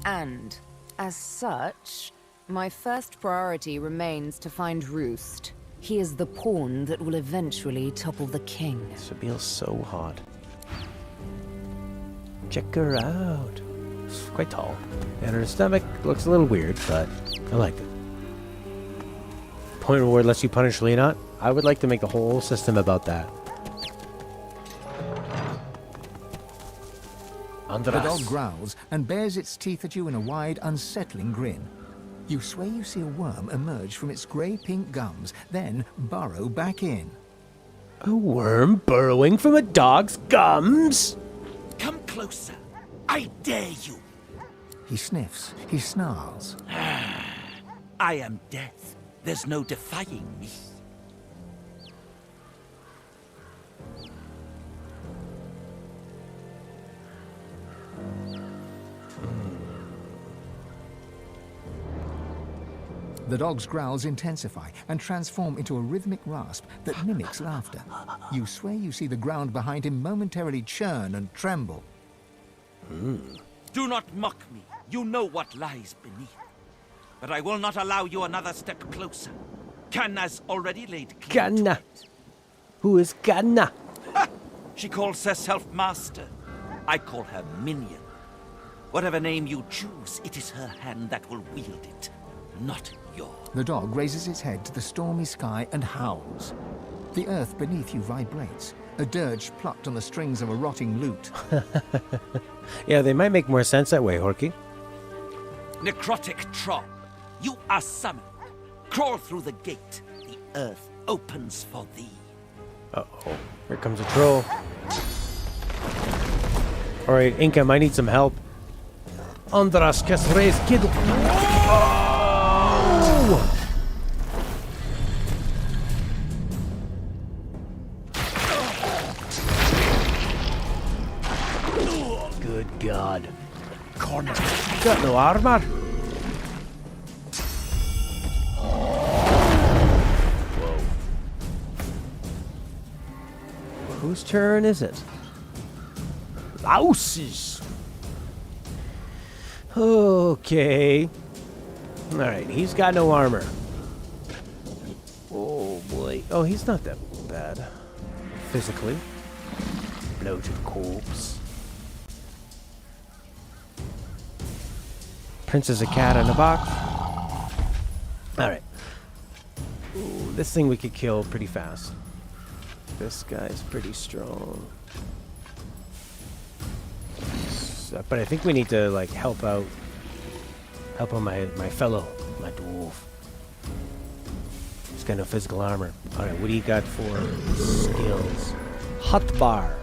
And, as such, my first priority remains to find Roost. He is the pawn that will eventually topple the king. Sabine's so hot. Check her out. She's quite tall. And her stomach looks a little weird, but I like it. Point reward lets you punish Leonot. I would like to make a whole system about that. The dog growls and bares its teeth at you in a wide, unsettling grin. You swear you see a worm emerge from its grey-pink gums, then burrow back in. A worm burrowing from a dog's gums? Come closer. I dare you. He sniffs. He snarls. I am death. There's no defying me. The dog's growls intensify and transform into a rhythmic rasp that mimics laughter. You swear you see the ground behind him momentarily churn and tremble. Do not mock me. You know what lies beneath. But I will not allow you another step closer. Kanna's already laid claim to Kanna. Who is Kanna? She calls herself master. I call her minion. Whatever name you choose, it is her hand that will wield it, not yours. The dog raises its head to the stormy sky and howls. The earth beneath you vibrates. a dirge plucked on the strings of a rotting lute. Yeah, they might make more sense that way, Horky. Necrotic troll, you are summoned. Crawl through the gate. The earth opens for thee. Uh-oh. Here comes a troll. Alright, Inca, I need some help. Andras Casres Kid. Oh! Good God. Corner. Got no armor. Whoa. Whose turn is it? Louses. Okay. Alright, he's got no armor. Oh boy. Oh, he's not that bad. Physically. Bloated corpse. Princess a cat in a box. Alright. Ooh, this thing we could kill pretty fast. This guy's pretty strong. So, but I think we need to like help out my fellow, my dwarf. He's got no physical armor. Alright, what do you got for skills? Hot bar.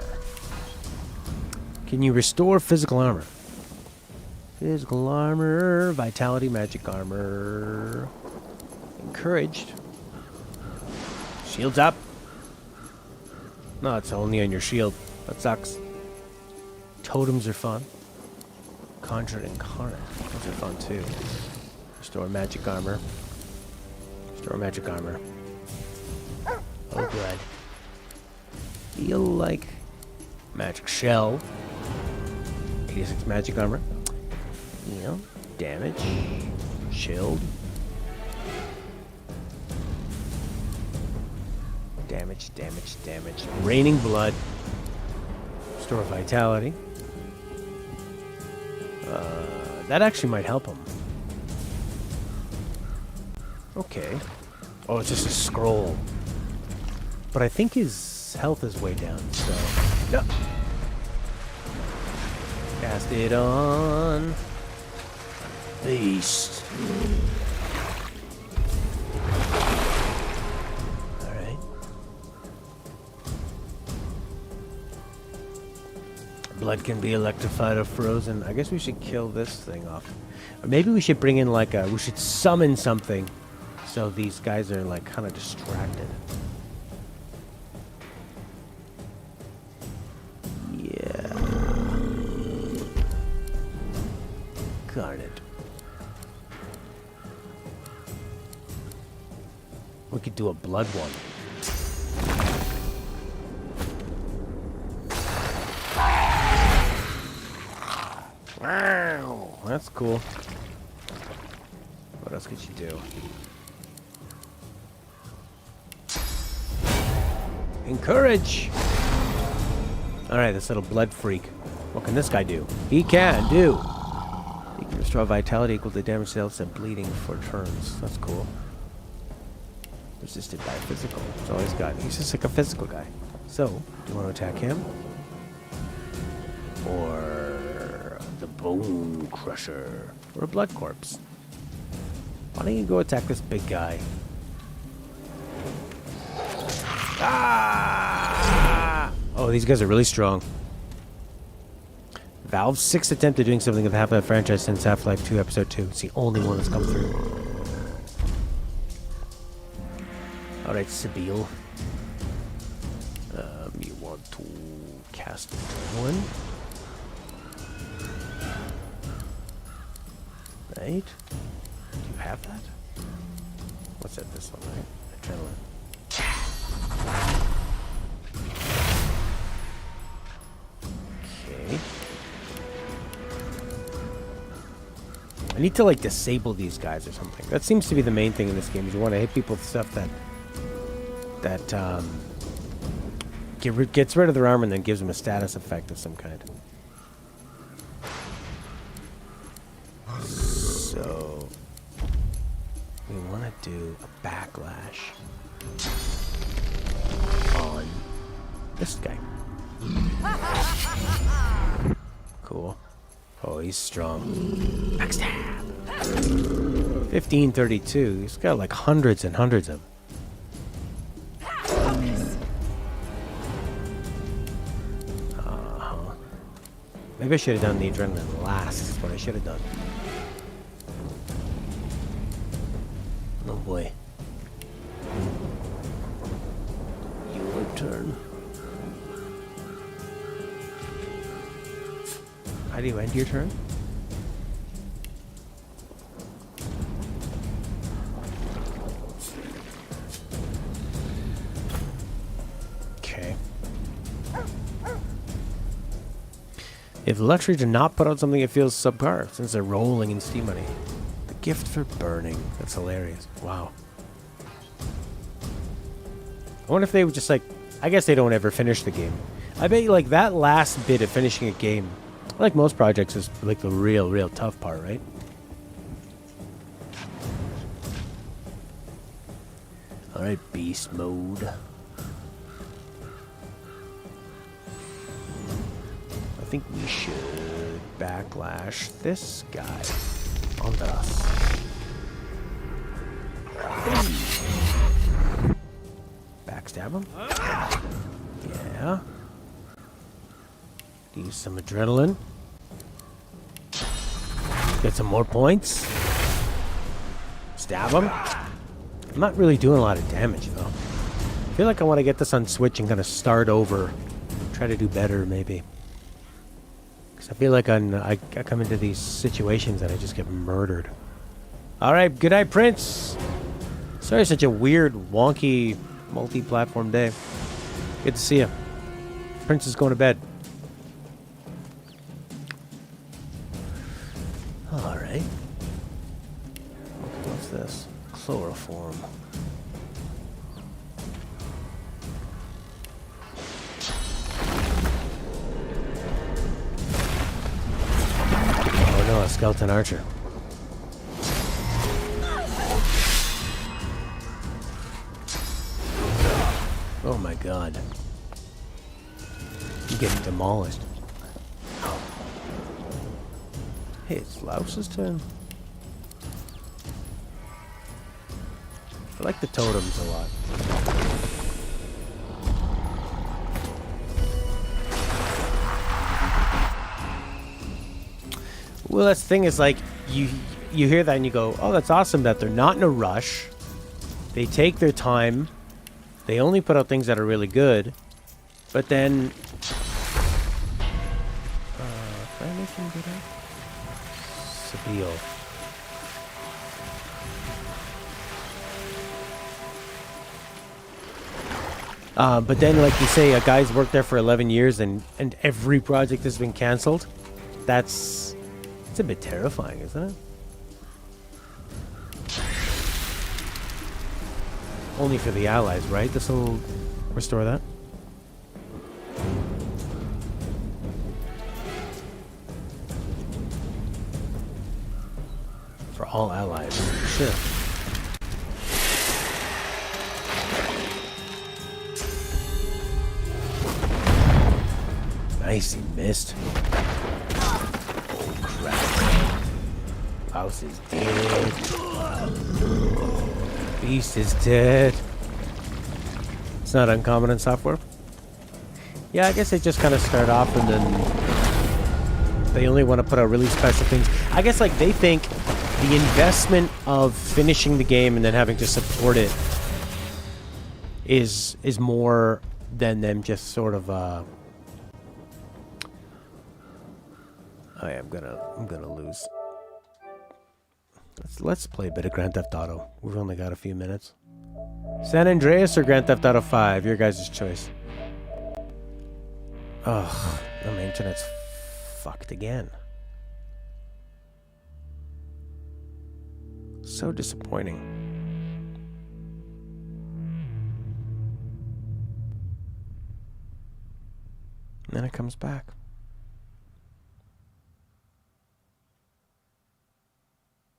Can you restore physical armor? Physical armor, vitality, magic armor. Encouraged. Shields up. No, it's only on your shield. That sucks. Totems are fun. Conjured Incarnate. Those are fun too. Restore magic armor. Restore magic armor. Oh, good. Feel like magic shell. 86 magic armor. Yeah. Damage. Shield. Damage, damage, damage. Raining blood. Restore vitality. That actually might help him. Okay. Oh, it's just a scroll. But I think his health is way down, so... No. Cast it on... Beast. Alright. Blood can be electrified or frozen. I guess we should kill this thing off. Or maybe we should bring in like a... We should summon something. So these guys are like kind of distracted. Yeah. Got it. We could do a blood one. Wow, that's cool. What else could you do? Encourage! Alright, this little blood freak. What can this guy do? He can do! He can restore vitality equal to damage dealt and bleeding for turns. That's cool. Resisted by physical. That's all he's got. He's just like a physical guy. So, do you want to attack him? Or the Bone Crusher? Or a Blood Corpse? Why don't you go attack this big guy? Ah! Oh, these guys are really strong. Valve's sixth attempt at doing something with the Half-Life franchise since Half-Life 2 Episode 2. It's the only one that's come through. Alright, Sibyl. You want to cast one? Right? Do you have that? What's that? This one, right? Adrenaline. Okay. I need to like disable these guys or something. That seems to be the main thing in this game. Is you want to hit people with stuff that gets rid of their armor and then gives them a status effect of some kind. So we want to do a backlash on this guy. Cool. Oh, he's strong. Backstab. 1532. He's got like hundreds and hundreds of them. Maybe I should have done the adrenaline last. That's what I should have done. Oh boy. Your turn. How do you end your turn? Okay. If the luxury to not put out something that feels subpar, since they're rolling in steam money. The gift for burning. That's hilarious. Wow. I wonder if they would just like... I guess they don't ever finish the game. I bet you like that last bit of finishing a game, like most projects, is like the real tough part, right? Alright, beast mode. I think we should backlash this guy onto us. Backstab him. Yeah. Use some adrenaline. Get some more points. Stab him. I'm not really doing a lot of damage, though. I feel like I want to get this on Switch and kind of start over. Try to do better, maybe. Because I feel like I come into these situations and I just get murdered. Alright, good night, Prince. Sorry, such a weird, wonky, multi-platform day. Good to see you. Prince is going to bed. Alright. Okay, what's this? Chloroform. Oh no, a skeleton archer. Oh my god. I'm getting demolished. Hey, it's Louse's turn. I like the totems a lot. Well, that's the thing is like you hear that and you go, oh, that's awesome that they're not in a rush. They take their time. They only put out things that are really good. But then can I make him good at? Sabille. But then, like you say, a guy's worked there for 11 years and every project has been cancelled. It's a bit terrifying, isn't it? Only for the allies, right? This will restore that. For all allies. Sure. Nice, he missed. Oh crap. House is dead. Beast is dead. It's not uncommon in software. Yeah, I guess they just kind of start off and then they only want to put out really special things. I guess like they think the investment of finishing the game and then having to support it is more than them just sort of I'm gonna lose. Let's play a bit of Grand Theft Auto. We've only got a few minutes. San Andreas or Grand Theft Auto 5? Your guys' choice. Ugh, my internet's fucked again. So disappointing. And then it comes back.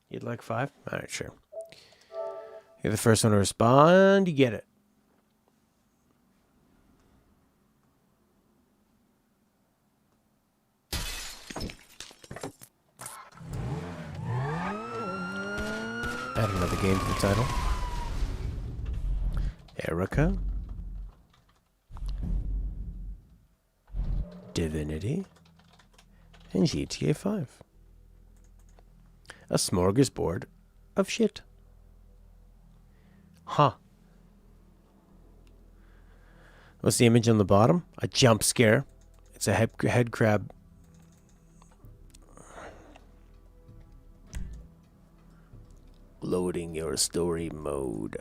You'd like 5? Alright, sure. You're the first one to respond, you get it. Add another game to the title. Erica. Divinity. And GTA 5. A smorgasbord of shit. Huh. What's the image on the bottom? A jump scare. It's a head crab. Loading your story mode.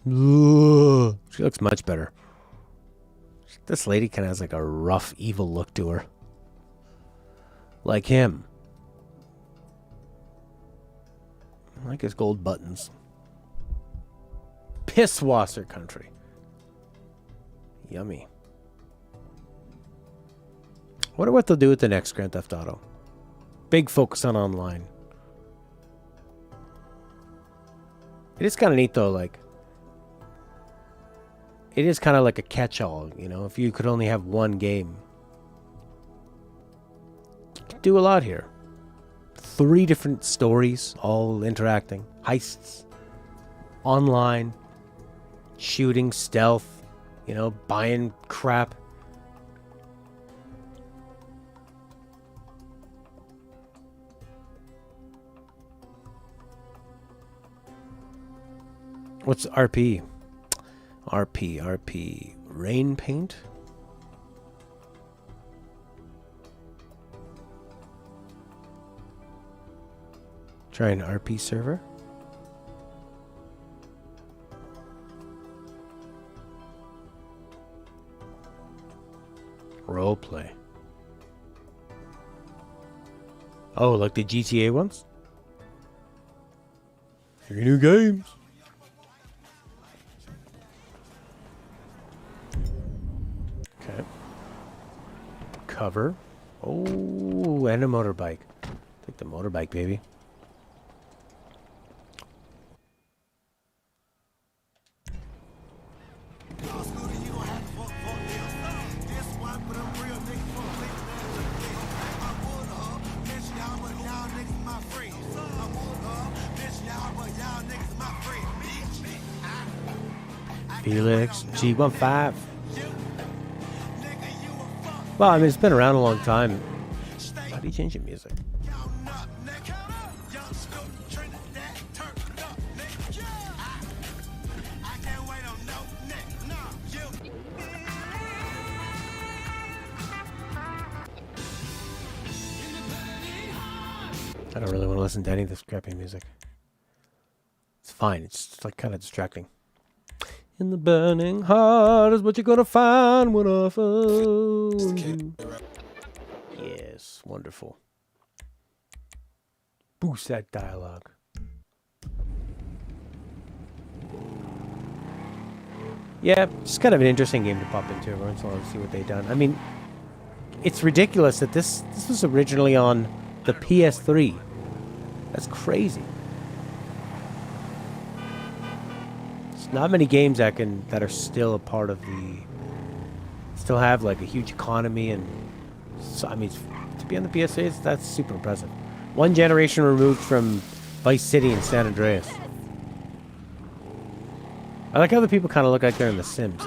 Ugh. She looks much better. This lady kind of has like a rough, evil look to her. Like him. I like his gold buttons. Pisswasser country. Yummy. Wonder what they'll do with the next Grand Theft Auto. Big focus on online. It is kind of neat though, like... It is kind of like a catch-all, you know? If you could only have one game. You could do a lot here. 3 different stories, all interacting. Heists. Online. Shooting, stealth. You know, buying crap. What's RP? RP. Rain paint? Try an RP server. Roleplay. Oh, like the GTA ones? 3 new games. Okay. Cover. Oh, and a motorbike. Take the motorbike, baby. Felix G15. Well, I mean, it's been around a long time. How do you change your music? I don't really want to listen to any of this crappy music. It's fine. It's just like kind of distracting. In the burning heart is what you're gonna find when I found you. Yes, wonderful. Boost that dialogue. Yeah, it's kind of an interesting game to pop into every once in a while to see what they've done. I mean, it's ridiculous that this was originally on the PS3. That's crazy. There's not many games that are still a part of the... Still have like a huge economy and... So, I mean, to be on the PS3, that's super impressive. 1 generation removed from Vice City and San Andreas. I like how the people kind of look like they're in The Sims.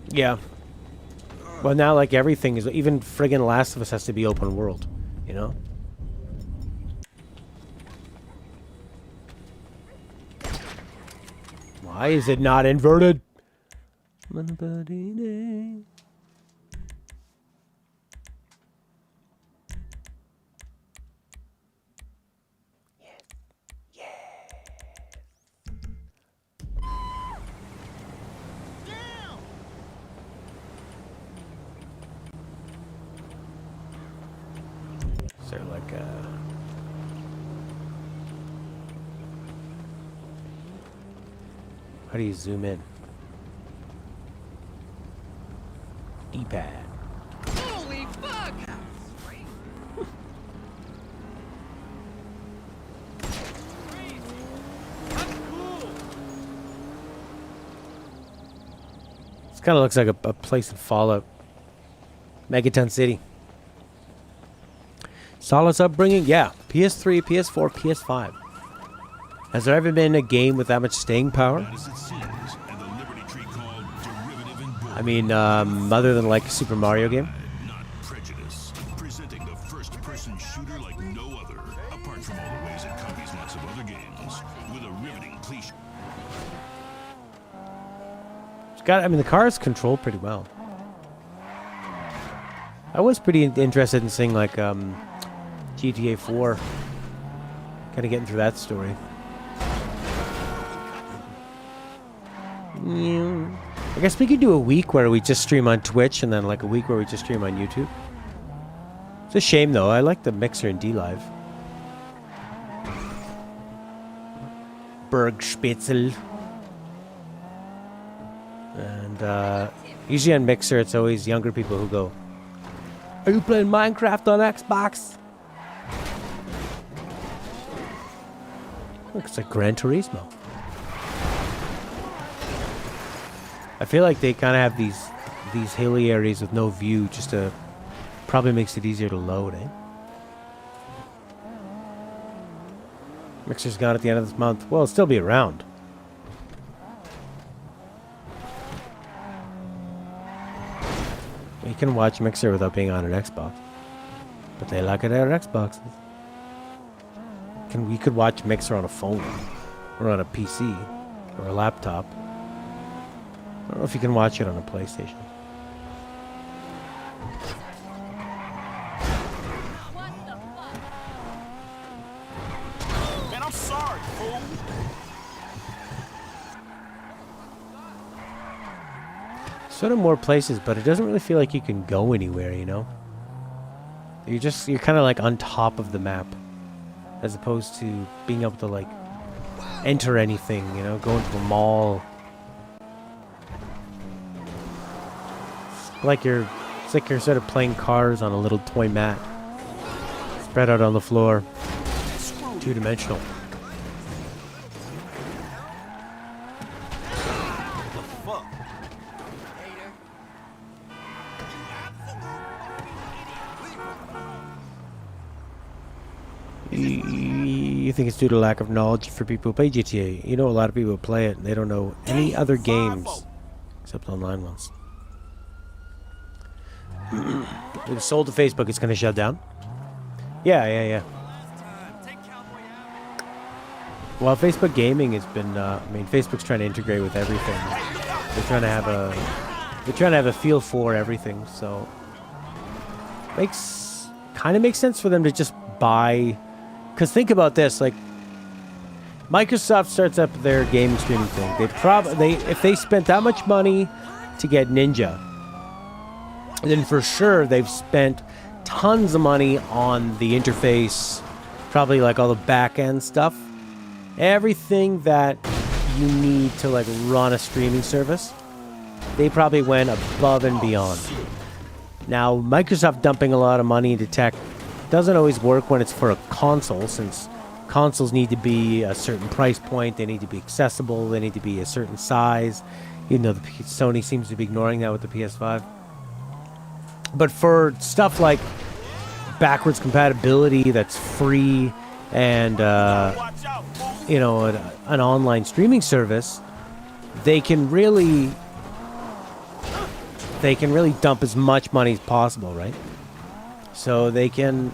Yeah. Well, now, like, everything is... Even friggin' Last of Us has to be open world. You know? Why is it not inverted? Is there like a... How do you zoom in? D-pad. Holy fuck! kind of looks like a place in Fallout. Megaton City. Solid's upbringing? Yeah. PS3, PS4, PS5. Has there ever been a game with that much staying power? I mean, other than like a Super Mario game? Presenting the first-person shooter like no other, apart from all the ways it copies lots of other games, with a riveting cliche. I mean, the car's controlled pretty well. I was pretty interested in seeing like GTA 4. Kind of getting through that story. Yeah. I guess we could do a week where we just stream on Twitch and then like a week where we just stream on YouTube. It's a shame though. I like the Mixer and D Live. Bergspitzel. And usually on Mixer, it's always younger people who go, "Are you playing Minecraft on Xbox?" Looks like Gran Turismo. I feel like they kind of have these hilly areas with no view, just to probably makes it easier to load, eh? Mixer's gone at the end of this month. Well, it'll still be around. You can watch Mixer without being on an Xbox, but they like it on Xboxes. We could watch Mixer on a phone, or on a PC, or a laptop. I don't know if you can watch it on a PlayStation. Man, I'm sorry, fool. Sort of more places, but it doesn't really feel like you can go anywhere, you know? You're kind of like on top of the map, as opposed to being able to like enter anything, you know, go into a mall. It's like you're sort of playing cars on a little toy mat, spread out on the floor, two-dimensional. You think it's due to lack of knowledge for people who play GTA. You know, a lot of people play it and they don't know any other games except online ones. It was sold to Facebook. It's going to shut down. Yeah. Well, Facebook gaming has been. I mean, Facebook's trying to integrate with everything. They're trying to have a feel for everything. So, kind of makes sense for them to just buy. Because think about this, like, Microsoft starts up their gaming streaming thing. If they spent that much money to get Ninja, then for sure they've spent tons of money on the interface, probably like all the back end stuff, everything that you need to like run a streaming service. They probably went above and beyond. Now, Microsoft dumping a lot of money into tech doesn't always work when it's for a console, since consoles need to be a certain price point, they need to be accessible, they need to be a certain size, even though Sony seems to be ignoring that with the PS5. But for stuff like backwards compatibility that's free and you know, an online streaming service, they can really dump as much money as possible, right? So they can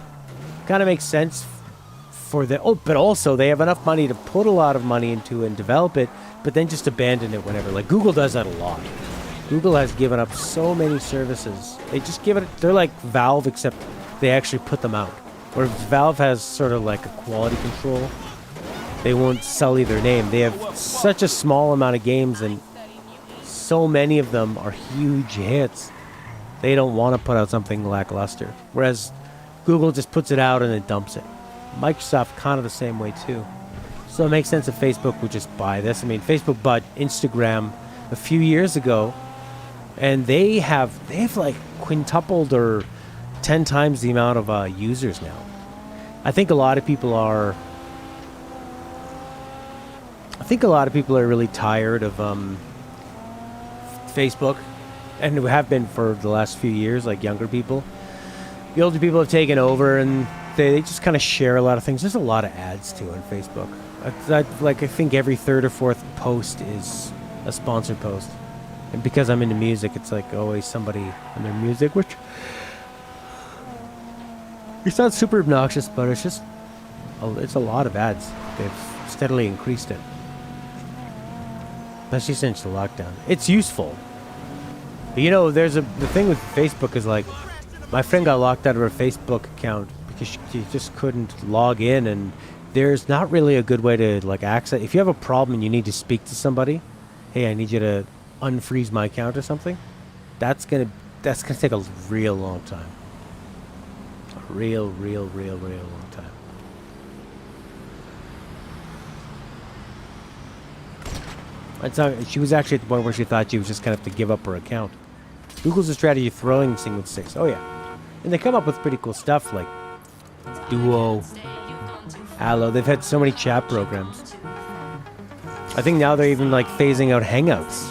kind of make sense for the... Oh, but also they have enough money to put a lot of money into and develop it, but then just abandon it whenever. Like, Google does that a lot. Google has given up so many services. They just give it... They're like Valve, except they actually put them out. Where Valve has sort of like a quality control. They won't sully their name. They have such a small amount of games, and so many of them are huge hits. They don't want to put out something lackluster. Whereas Google just puts it out and then dumps it. Microsoft kind of the same way too. So it makes sense if Facebook would just buy this. I mean, Facebook bought Instagram a few years ago, and they have like quintupled or 10 times the amount of users now. I think a lot of people are really tired of Facebook and have been for the last few years, like younger people. The older people have taken over, and they just kind of share a lot of things. There's a lot of ads too on Facebook. I think every third or fourth post is a sponsored post, and because I'm into music, it's like always somebody on their music, which it's not super obnoxious, but it's just it's a lot of ads. They've steadily increased it, especially since the lockdown. It's useful, but you know, the thing with Facebook is like, my friend got locked out of her Facebook account because she just couldn't log in, and there's not really a good way to like access. If you have a problem and you need to speak to somebody, hey, I need you to unfreeze my account or something. That's gonna take a real long time. A real long time. She was actually at the point where she thought she was just gonna have to give up her account. Google's a strategy of throwing things with 6. Oh yeah. And they come up with pretty cool stuff like Duo, Allo. They've had so many chat programs. I think now they're even like phasing out Hangouts.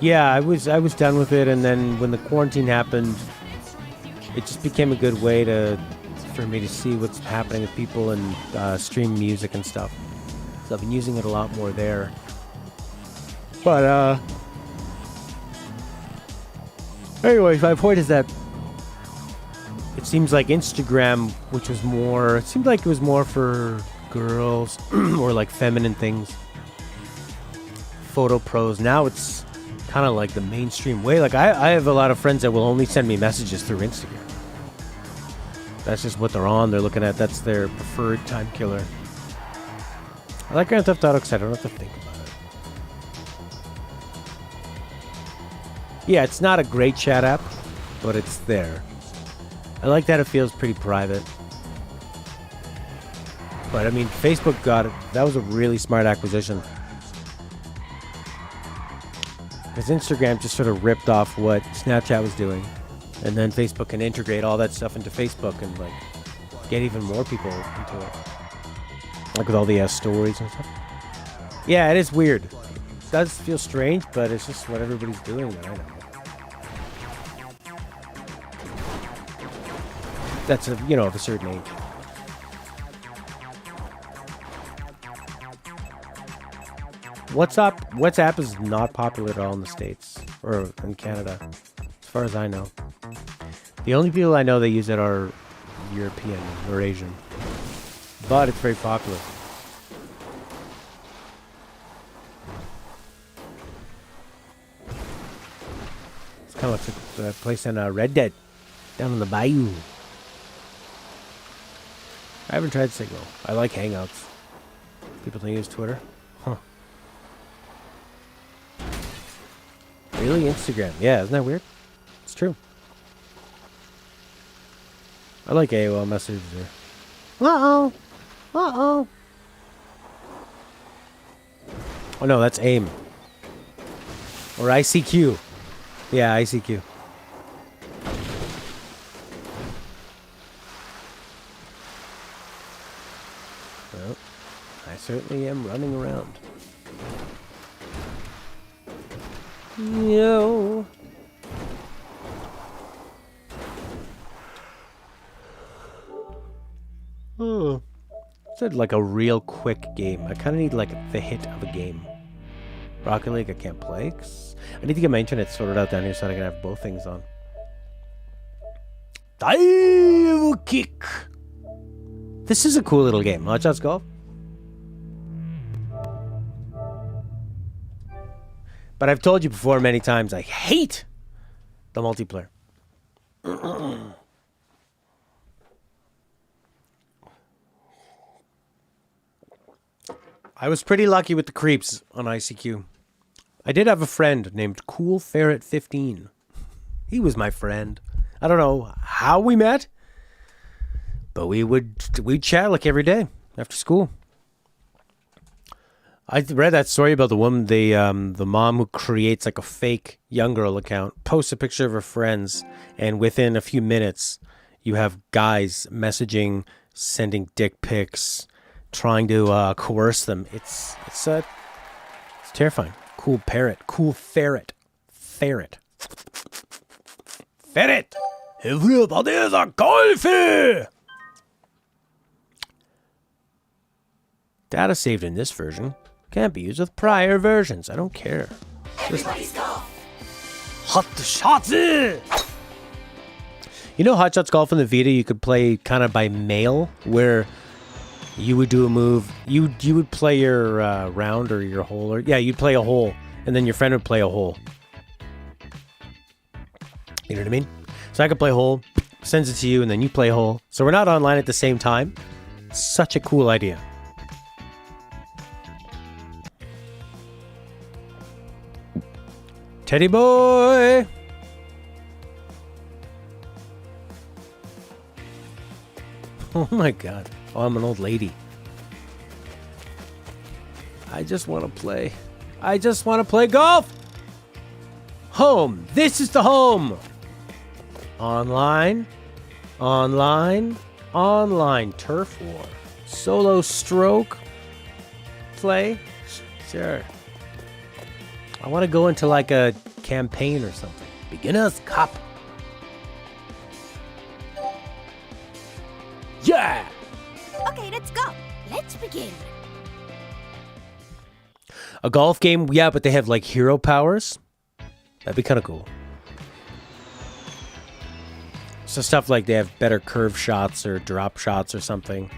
Yeah, I was done with it, and then when the quarantine happened, it just became a good way for me to see what's happening with people and stream music and stuff. So I've been using it a lot more there. But anyways, my point is that it seems like Instagram, which was more, it seemed like it was more for girls or like feminine things, photo pros. Now it's kind of like the mainstream way. Like I have a lot of friends that will only send me messages through Instagram. That's just what they're on. They're looking at, that's their preferred time killer. I like Grand Theft Auto because I don't have to think about it. Yeah, it's not a great chat app, but it's there. I like that it feels pretty private. But I mean, Facebook got it. That was a really smart acquisition. Because Instagram just sort of ripped off what Snapchat was doing. And then Facebook can integrate all that stuff into Facebook and like get even more people into it. Like with all the stories and stuff. Yeah, it is weird. It does feel strange, but it's just what everybody's doing that I know. That's of a certain age. WhatsApp is not popular at all in the States or in Canada, as far as I know. The only people I know that use it are European or Asian, but it's very popular. It's kind of like the place in Red Dead, down in the bayou. I haven't tried Signal. I like Hangouts. People don't use Twitter. Huh. Really? Instagram. Yeah, isn't that weird? It's true. I like AOL messages there. Uh-oh. Uh-oh. Oh no, that's AIM. Or ICQ. Yeah, ICQ. Well, I certainly am running around. Yo. Oh. It's like a real quick game. I kind of need like the hit of a game. Rocket League I can't play. I need to get my internet sorted out down here so I can have both things on. Dive kick. This is a cool little game. Let's just go. But I've told you before many times, I hate the multiplayer. I was pretty lucky with the creeps on ICQ. I did have a friend named Cool Ferret 15. He was my friend. I don't know how we met, but we'd chat like every day after school. I read that story about the woman, the mom who creates like a fake young girl account, posts a picture of her friends, and within a few minutes, you have guys messaging, sending dick pics, trying to coerce them. It's Terrifying. Cool parrot. Cool ferret. Ferret. Ferret! Everybody's a golfie! Data saved in this version can't be used with prior versions. I don't care. Everybody's golf. Hot shots! You know Hot Shots Golf in the Vita, you could play kind of by mail, where you would do a move. You would play your round or your hole, or yeah, you'd play a hole, and then your friend would play a hole. You know what I mean? So I could play a hole, sends it to you, and then you play a hole. So we're not online at the same time. Such a cool idea. Teddy boy! Oh my god. Oh, I'm an old lady. I just want to play. I just want to play golf! Home! This is the home! Online. Online. Online. Turf war. Solo stroke. Play. Sure. I want to go into like a campaign or something. Beginner's Cup. Yeah! Okay, let's go. Let's begin. A golf game? Yeah, but they have like hero powers. That'd be kind of cool. So stuff like they have better curve shots or drop shots or something.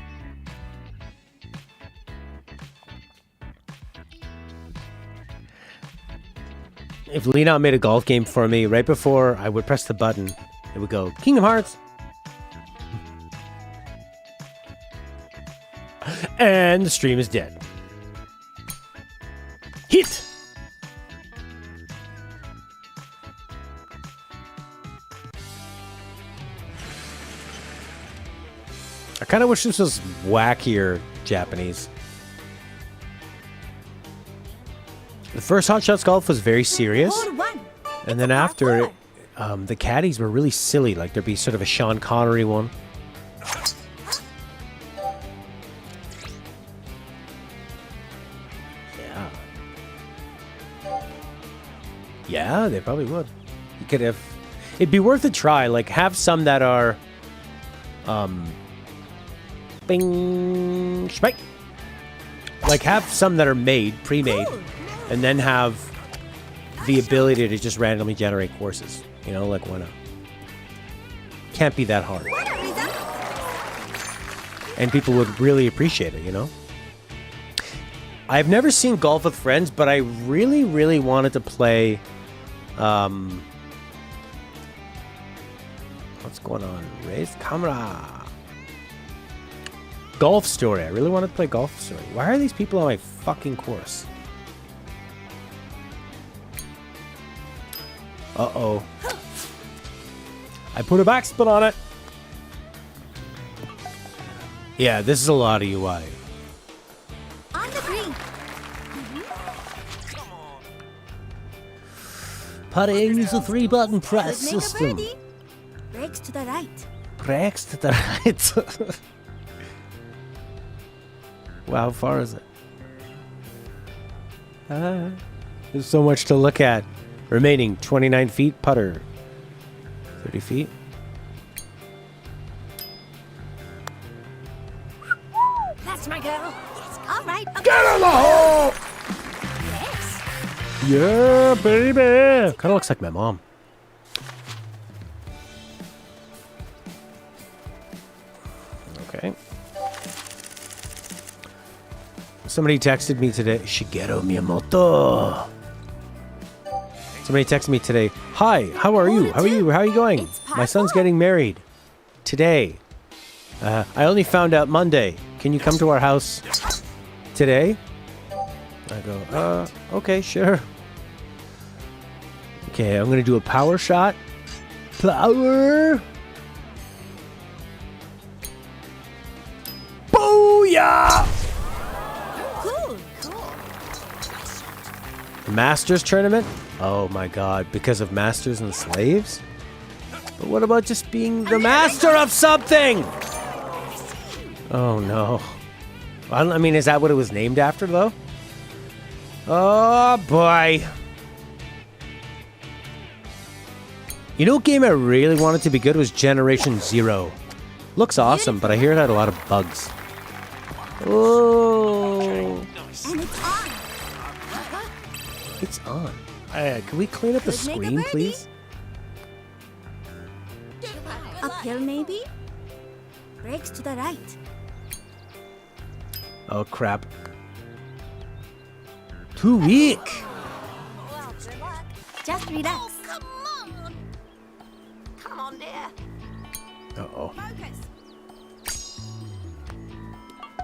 If Lena made a golf game for me, right before I would press the button, it would go, Kingdom Hearts. And the stream is dead. Hit! I kind of wish this was wackier Japanese. The first Hot Shots Golf was very serious. And then after it, the caddies were really silly. Like there'd be sort of a Sean Connery one. Yeah. Yeah, they probably would. You could have... It'd be worth a try. Like have some that are... Bing... Spike! Like have some that are made, pre-made. And then have the ability to just randomly generate courses. You know, like why not? Can't be that hard. And people would really appreciate it, you know? I've never seen Golf with Friends, but I really, really wanted to play... what's going on? Raise camera. Golf Story. I really wanted to play Golf Story. Why are these people on my fucking course? Uh-oh. I put a backspin on it. Yeah, this is a lot of UI. On the green. Putting is a 3-button press system. Brakes to the right. Brakes to the right. Wow, how far is it? There's so much to look at. Remaining 29 feet, putter. 30 feet. That's my girl. All right. Okay. Get in the hole! Yes. Yeah, baby! Kind of looks like my mom. Okay. Somebody texted me today. Shigeru Miyamoto. Somebody texted me today. Hi, how are you? How are you? How are you going? My son's getting married today. I only found out Monday. Can you come to our house today? I go, okay, sure. Okay, I'm going to do a power shot. Power! Booyah! Cool. The Masters tournament? Oh my god, because of Masters and Slaves? But what about just being the master of something? Oh no. I mean, is that what it was named after, though? Oh boy. You know what game I really wanted to be good was Generation Zero. Looks awesome, but I hear it had a lot of bugs. Oh. And it's on. It's on. Can we clean up the Could make a screen, birdie. please? Uphill, maybe? Brakes to the right. Oh, crap. Too weak. Well, good luck. Just relax. Oh, come on. Come on, dear. Uh-oh. Focus.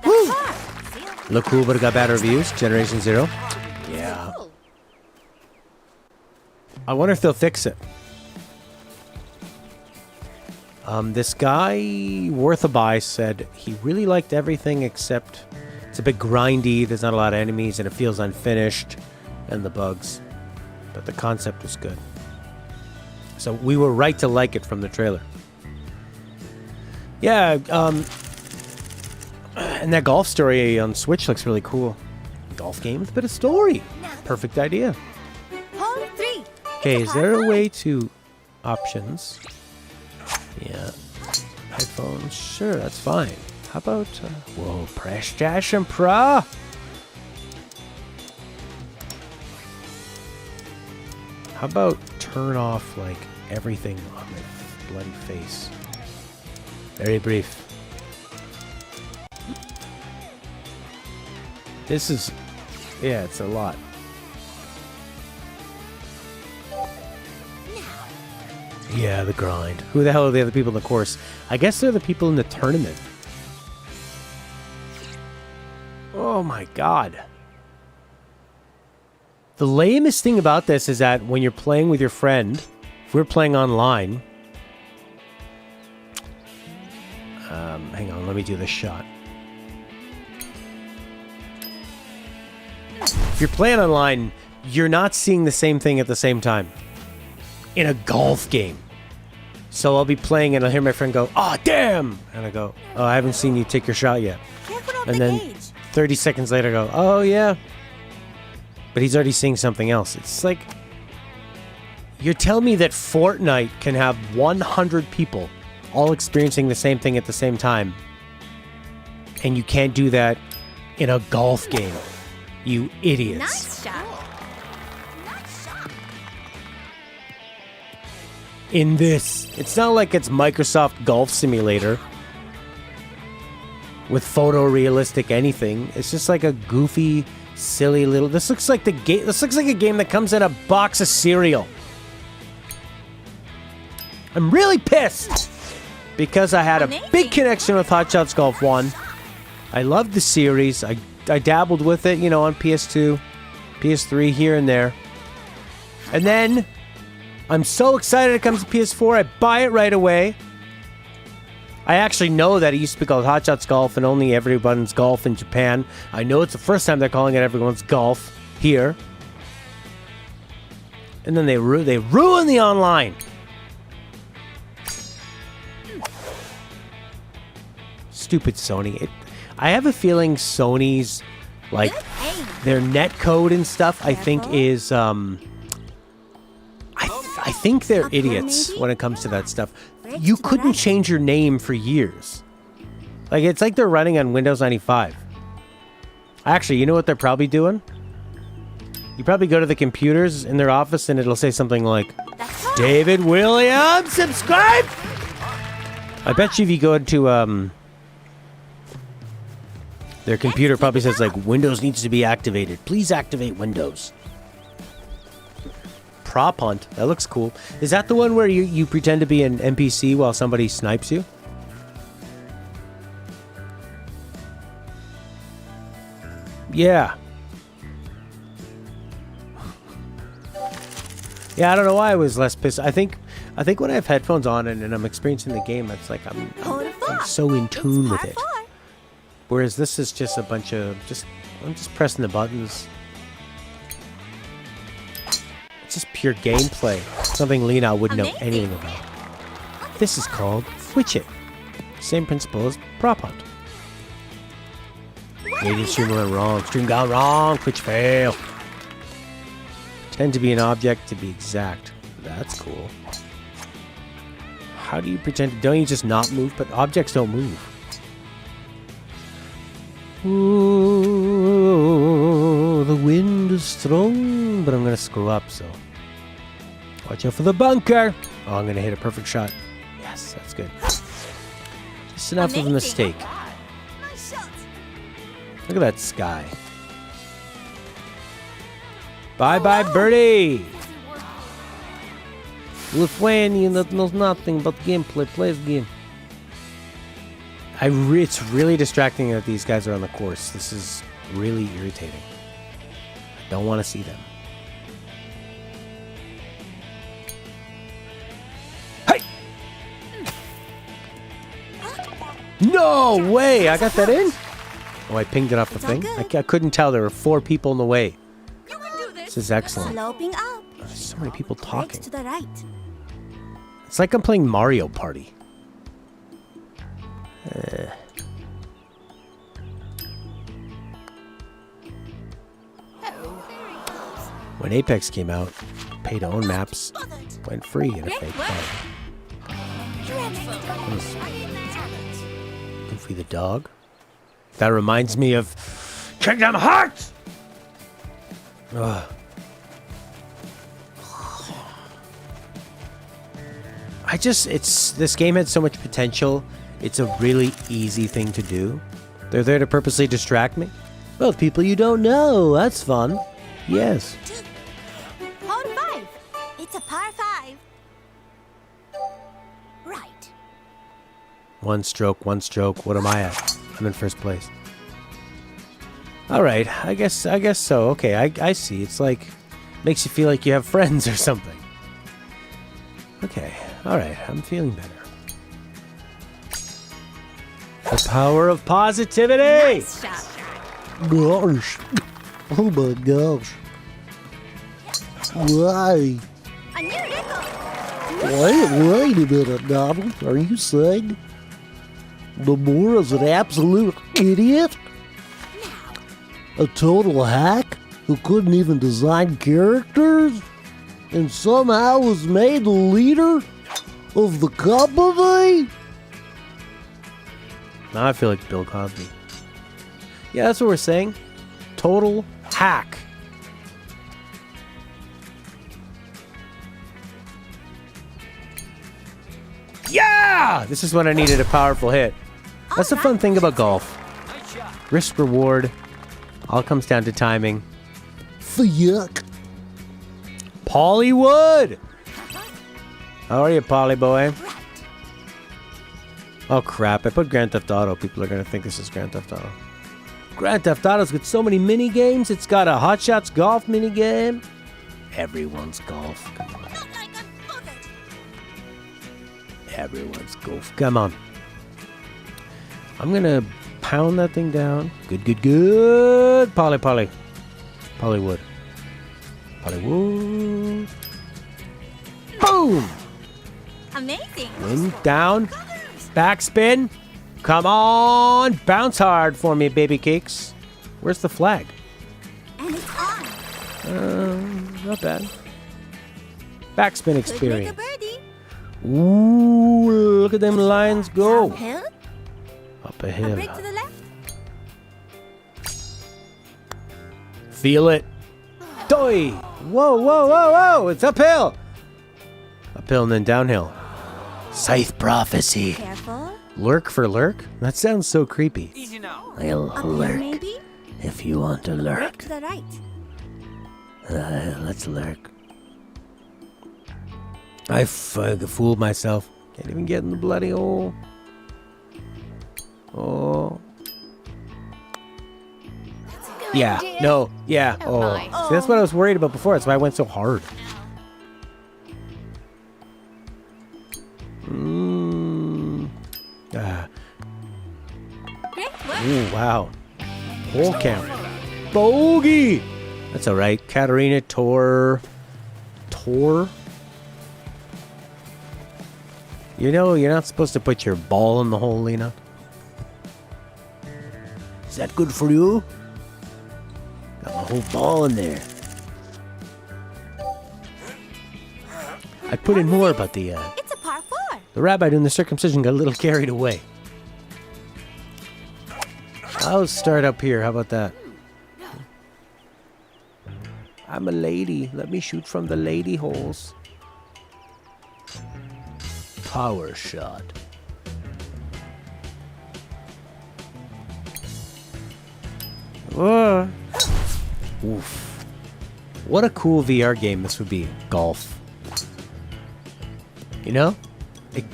Woo! Look cool, but it got bad reviews. Generation Zero. Yeah. I wonder if they'll fix it. This guy, worth a buy, said he really liked everything except it's a bit grindy, there's not a lot of enemies, and it feels unfinished, and the bugs. But the concept was good. So we were right to like it from the trailer. Yeah, and that golf story on Switch looks really cool. Golf game with a bit of story. Perfect idea. Hole 3. Okay, is there a way to options? Yeah. Headphones? Sure, that's fine. How about, whoa, PlayStation Pro? How about turn off, like, everything on my bloody face? Very brief. This is, yeah, it's a lot. Yeah, the grind. Who the hell are the other people in the course? I guess they're the people in the tournament. Oh my god. The lamest thing about this is that when you're playing with your friend, if we're playing online... hang on, let me do this shot. If you're playing online, you're not seeing the same thing at the same time. In a golf game. So I'll be playing and I'll hear my friend go, "Oh, damn!" And I go, "Oh, I haven't seen you take your shot yet." And then 30 seconds later I go, "Oh, yeah." But he's already seeing something else. It's like, you're telling me that Fortnite can have 100 people all experiencing the same thing at the same time. And you can't do that in a golf game. You idiots. Nice shot. In this. It's not like it's Microsoft Golf Simulator with photorealistic anything. It's just like a goofy, silly little... This looks like the game. This looks like a game that comes in a box of cereal. I'm really pissed because I had a big connection with Hot Shots Golf 1. I loved the series. I dabbled with it, you know, on PS2, PS3, here and there. And then I'm so excited it comes to PS4, I buy it right away. I actually know that it used to be called Hot Shots Golf and only Everyone's Golf in Japan. I know it's the first time they're calling it Everyone's Golf here. And then they ruin the online. Stupid Sony. I have a feeling Sony's, like, their net code and stuff, I think is, I think they're idiots when it comes to that stuff. You couldn't change your name for years. Like, it's like they're running on Windows 95. Actually, you know what they're probably doing? You probably go to the computers in their office and it'll say something like, "David Williams, subscribe!" I bet you if you go to, their computer probably says, like, "Windows needs to be activated. Please activate Windows." Prop hunt. That looks cool. Is that the one where you pretend to be an NPC while somebody snipes you? Yeah. Yeah, I don't know why I was less pissed. I think when I have headphones on and I'm experiencing the game, it's like I'm so in tune with it. Whereas this is just a bunch of I'm just pressing the buttons. It's just pure gameplay. Something Lena wouldn't know anything about. This is called Twitch It. Same principle as Prop Hunt. Maybe stream went wrong. Stream gone wrong. Twitch fail. Pretend to be an object to be exact. That's cool. How do you pretend? Don't you just not move? But objects don't move. Ooh, the wind is strong, but I'm gonna screw up. So watch out for the bunker. Oh, I'm gonna hit a perfect shot. Yes, that's good. Just enough of a mistake. Look at that sky. Bye bye, birdie! Lithuanian that knows nothing but gameplay plays game. It's really distracting that these guys are on the course. This is really irritating. I don't want to see them. Hey! No way! I got that in? Oh, I pinged it off the thing? I couldn't tell. There were 4 people in the way. This is excellent. Sloping up. There's so many people Brakes talking. to the right. It's like I'm playing Mario Party. When Apex came out, pay-to-own maps went free in a fake card. Goofy the dog. That reminds me of Kingdom Hearts! Ugh. This game had so much potential. It's a really easy thing to do. They're there to purposely distract me. Well, with people you don't know. That's fun. Yes. Hole 5. It's a par 5. Right. One stroke. What am I at? I'm in first place. All right. I guess so. Okay, I see. It's like makes you feel like you have friends or something. Okay. All right. I'm feeling better. The power of positivity. Nice shot. Gosh. Oh my gosh. Why? A new nickel. Wait a minute, Donald. Are you saying Nomura's an absolute idiot? A total hack who couldn't even design characters? And somehow was made the leader of the company? Now I feel like Bill Cosby. Yeah, that's what we're saying. Total hack. Yeah! This is when I needed a powerful hit. That's the fun thing about golf. Risk reward. All comes down to timing. Yuck. Pollywood! How are you, Polly boy? Oh crap, I put Grand Theft Auto. People are gonna think this is Grand Theft Auto. Grand Theft Auto's got so many mini games. It's got a Hot Shots golf mini game. Everyone's golf. Come on. Everyone's golf. Come on. I'm gonna pound that thing down. Good. Pollywood. Pollywood. Boom! Amazing. Wind down. Backspin. Come on. Bounce hard for me, baby cakes. Where's the flag? And it's on. Not bad. Backspin experience. Could make a birdie. Ooh, look at them lines go. Uphill. Up a A hill. break to the left. Feel it. Doi! Whoa! It's uphill! Uphill and then downhill. Scythe prophecy. Careful. Lurk for lurk? That sounds so creepy. Easy now. I'll Up here, lurk maybe? if you want to Break lurk. to the right. Let's lurk. I fooled myself. Can't even get in the bloody hole. Oh. Yeah. No. Yeah. Oh. See, that's what I was worried about before. That's why I went so hard. Ooh, wow. Hole count. Bogey! That's alright. Katarina Tor. You know, you're not supposed to put your ball in the hole, Lena. Is that good for you? Got my whole ball in there. I put in more, but the It's a par 4. rabbi doing the circumcision got a little carried away. I'll start up here. How about that? I'm a lady. Let me shoot from the lady holes. Power shot. Whoa. Oof. What a cool VR game this would be. Golf. You know?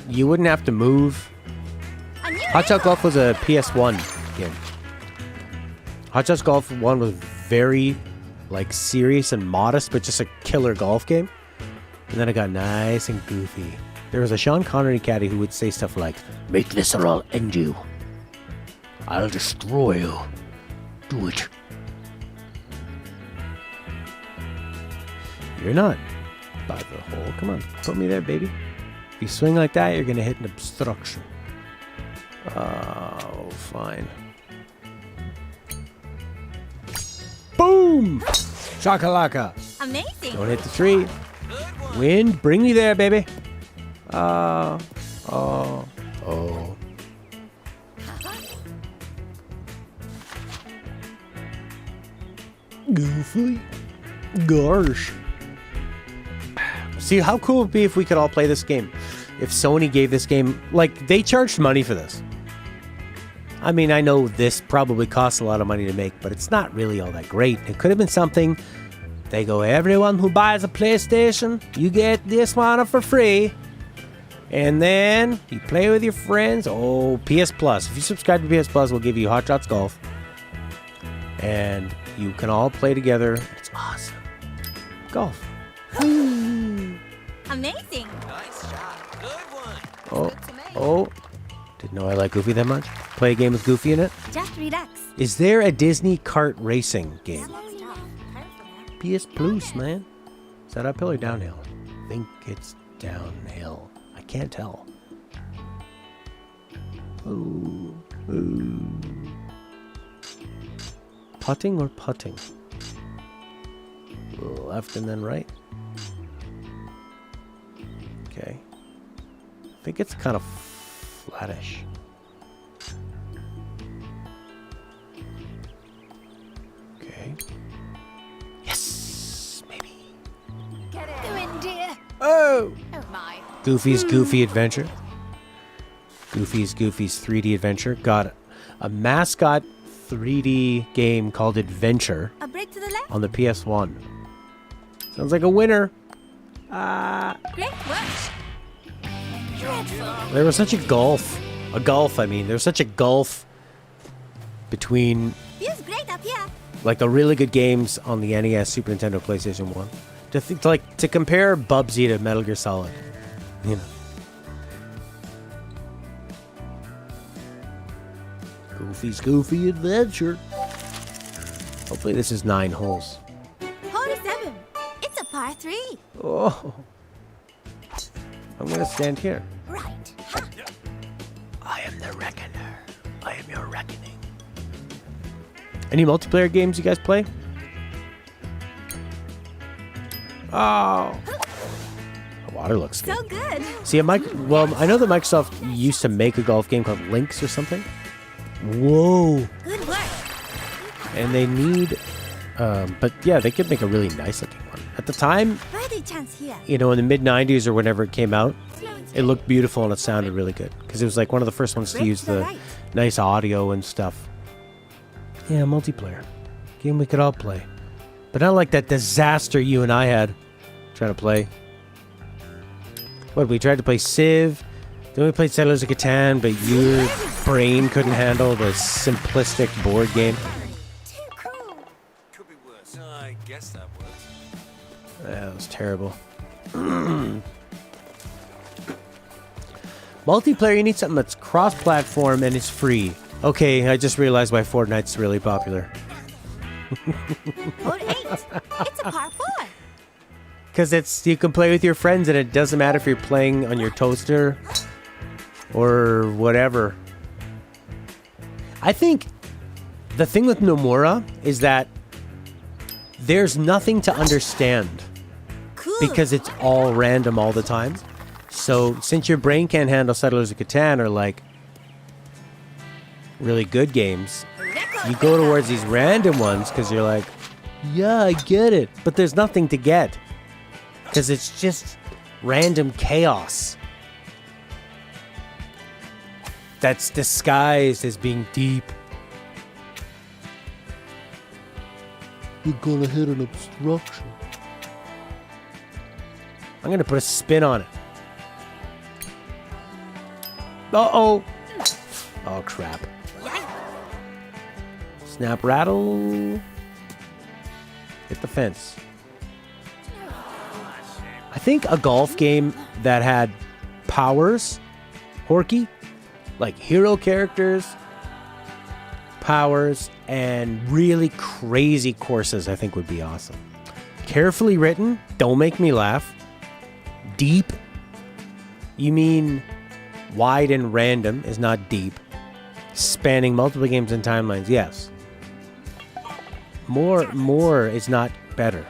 You wouldn't have to move. Hot Shot Golf was a PS1 game. Hot Shots Golf 1 was very, like, serious and modest, but just a killer golf game. And then it got nice and goofy. There was a Sean Connery caddy who would say stuff like, "Make this or I'll end you. I'll destroy you. Do it." You're not by the hole. Come on, put me there, baby. If you swing like that, you're gonna hit an obstruction. Oh, fine. Boom! Shakalaka. Amazing. Don't hit the tree. Wind, bring me there, baby. Oh. Goofy. Gosh. See, how cool would it be if we could all play this game? If Sony gave this game, like, they charged money for this. I mean, I know this probably costs a lot of money to make, but it's not really all that great. It could have been something. They go, everyone who buys a PlayStation, you get this one for free. And then you play with your friends. Oh, PS Plus. If you subscribe to PS Plus, we'll give you Hot Shots Golf. And you can all play together. It's awesome. Golf. Amazing. Nice shot. Good one. Oh. Didn't know I like Goofy that much. Play a game with Goofy in it. Just relax. Is there a Disney kart racing game? PS Plus, man. Is that uphill or downhill? I think it's downhill. I can't tell. Ooh. Putting or putting? Left and then right. Okay. I think it's kind of flattish. Okay. Yes, maybe. Get in, dear. Oh! Oh my. Goofy's Goofy Adventure. Goofy's 3D Adventure. Got a mascot 3D game called Adventure A break to the left. on the PS1. Sounds like a winner. Great work. Dreadful. There was such a gulf. There was such a gulf between Feels great up here. like the really good games on the NES, Super Nintendo, PlayStation 1. To compare Bubsy to Metal Gear Solid. You know. Goofy's Goofy Adventure. Hopefully this is 9 holes. Hole 7. It's a par 3. Oh. I'm gonna stand here. Right. I am the Reckoner. I am your reckoning. Any multiplayer games you guys play? Oh. The water looks good. So good. See, I know that Microsoft used to make a golf game called Lynx or something. Whoa. Good work. And they need, but yeah, they could make a really nice looking one. At the time, Birdie chance here. you know, in the mid-90s or whenever it came out, it looked beautiful and it sounded really good. Because it was like one of the first ones to use the nice audio and stuff. Yeah, multiplayer. Game we could all play. But not like that disaster you and I had trying to play. What, we tried to play Civ, then we played Settlers of Catan, but your brain couldn't handle the simplistic board game. Could be worse. I guess that works. Yeah, that was terrible. Multiplayer, you need something that's cross-platform and is free. Okay, I just realized why Fortnite's really popular. Hole 8. It's a par 4. Because you can play with your friends and it doesn't matter if you're playing on your toaster or whatever. I think the thing with Nomura is that there's nothing to understand. because it's all random all the time. So since your brain can't handle Settlers of Catan or like really good games, you go towards these random ones because you're like, yeah, I get it. But there's nothing to get because it's just random chaos that's disguised as being deep. You're gonna hit an obstruction. I'm gonna put a spin on it. Uh-oh. Oh, crap. Snap, rattle. Hit the fence. I think a golf game that had powers, Horky, like hero characters, powers, and really crazy courses, I think would be awesome. Carefully written, don't make me laugh. Deep, you mean wide and random is not deep. Spanning multiple games and timelines, yes. More is not better.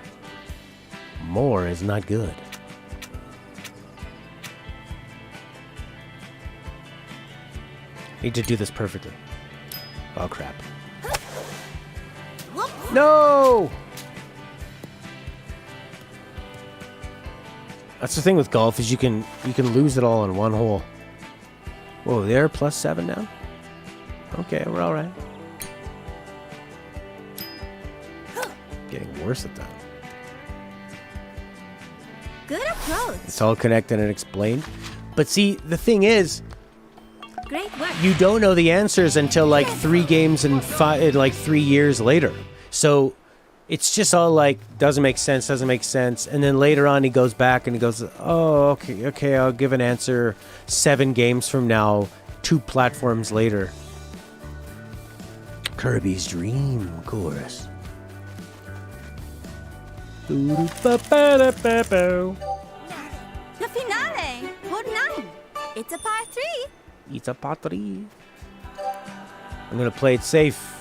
More is not good. Need to do this perfectly. Oh crap. No! That's the thing with golf is you can lose it all in one hole. Whoa, they're +7 now? Okay, we're alright. Getting worse at that. Good approach. It's all connected and explained. But see, the thing is, Great work. you don't know the answers until like 3 games and 3 years later. So it's just all like, doesn't make sense. And then later on he goes back and he goes, oh, okay, I'll give an answer 7 games from now, 2 platforms later. Kirby's Dream Course. The finale. Hole 9. It's a par 3. It's a par 3. I'm gonna play it safe.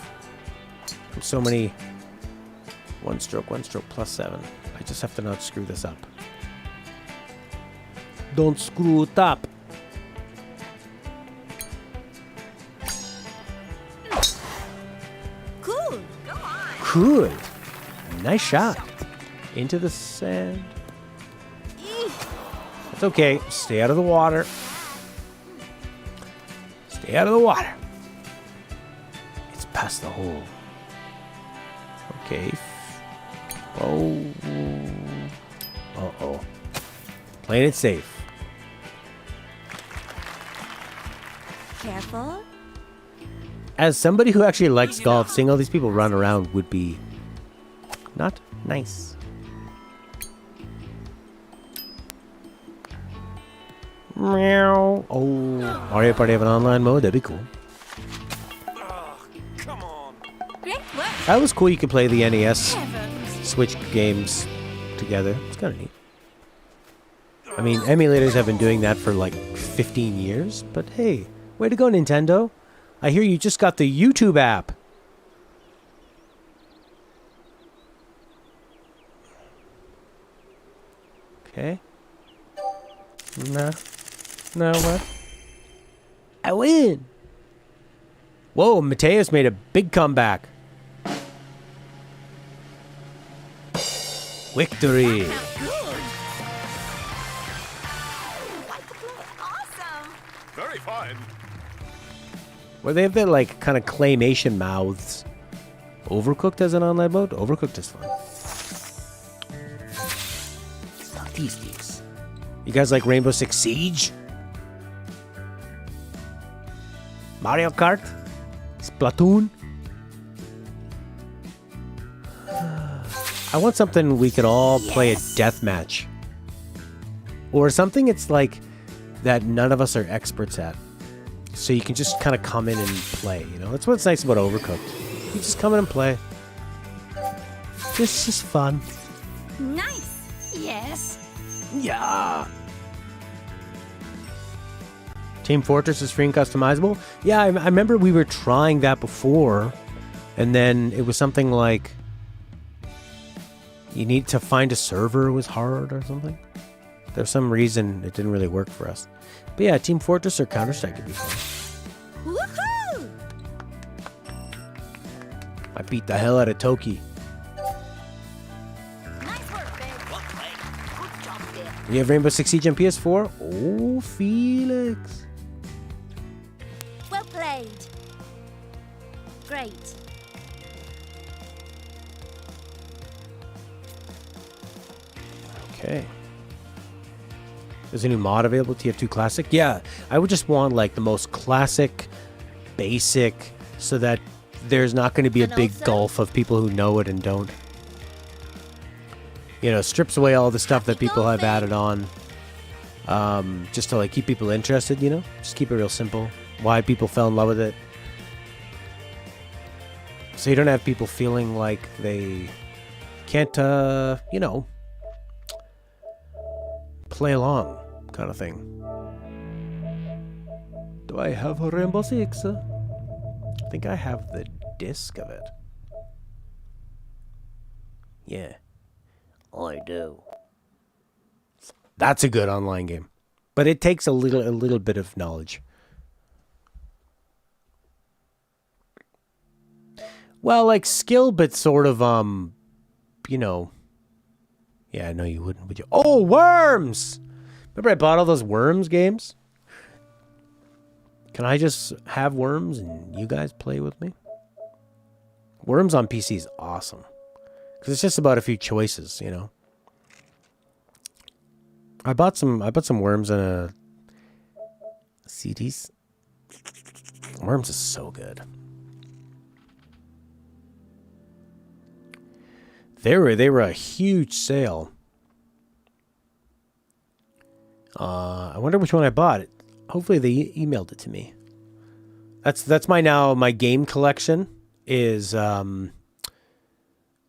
From so many one stroke +7. I just have to not screw this up. Don't screw it up. Cool. Good. Nice shot. Into the sand. It's okay. Stay out of the water. Stay out of the water. It's past the hole. Okay. Oh. Uh-oh. Playing it safe. Careful. As somebody who actually likes golf, seeing all these people run around would be not nice. Meow. Oh, Mario Party have an online mode? That'd be cool. Great work. That was cool. You could play the NES Switch games together. It's kind of neat. I mean, emulators have been doing that for like 15 years, but hey, way to go, Nintendo. I hear you just got the YouTube app. Okay. No, what? I win. Whoa, Mateus made a big comeback. Victory. Very fine. Well, they have their like kind of claymation mouths. Overcooked as an online mode? Overcooked is fun. These. You guys like Rainbow Six Siege? Mario Kart? Splatoon? I want something we could all play a deathmatch. Or something it's like that none of us are experts at. So you can just kind of come in and play, you know? That's what's nice about Overcooked. You just come in and play. This is fun. Nice. Yes. Yeah. Team Fortress is free and customizable? Yeah, I remember we were trying that before. And then it was something like... You need to find a server was hard or something. There's some reason it didn't really work for us. But yeah, Team Fortress or Counter-Strike could be fun. Woohoo! I beat the hell out of Toki. Nice work, babe. Good job, dear. You have Rainbow Six Siege on PS4? Oh, Felix. Well played. Great. Okay. There's a new mod available, TF2 Classic? Yeah, I would just want like the most classic, basic, so that there's not going to be a big gulf of people who know it and don't. You know, strips away all the stuff that people have added on. Just to like keep people interested, you know? Just keep it real simple. Why people fell in love with it. So you don't have people feeling like they can't, you know, play along kind of thing. Do I have a Rainbow Six? I think I have the disc of it. Yeah, I do. That's a good online game, but it takes a little bit of knowledge. Well, like skill, but sort of you know. Yeah, no, you wouldn't, would you? Oh, Worms! Remember I bought all those Worms games? Can I just have Worms and you guys play with me? Worms on PC is awesome. Because it's just about a few choices, you know? I bought some Worms in a CDs. Worms is so good. They were a huge sale. I wonder which one I bought. Hopefully they emailed it to me. That's my game collection is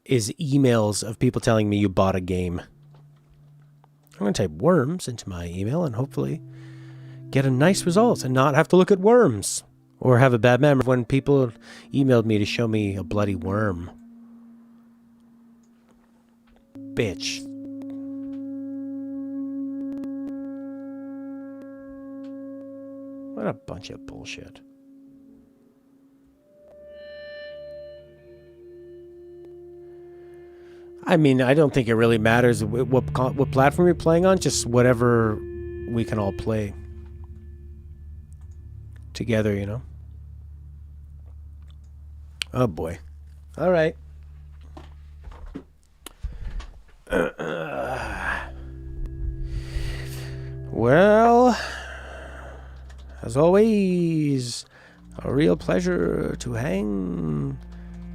emails of people telling me you bought a game. I'm gonna type Worms into my email and hopefully get a nice result and not have to look at worms or have a bad memory when people emailed me to show me a bloody worm. Bitch. What a bunch of bullshit. I mean, I don't think it really matters what platform you're playing on, just whatever we can all play together, you know? Oh boy. All right. Well, as always, a real pleasure to hang.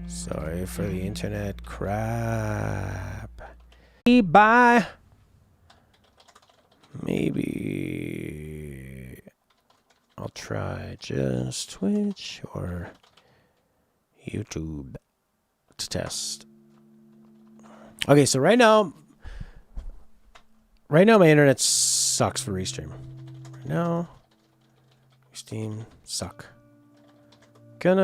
Sorry for the internet crap. Bye. Maybe I'll try just Twitch or YouTube to test. Okay, so right now my internet sucks for Restream. Right now, Steam suck.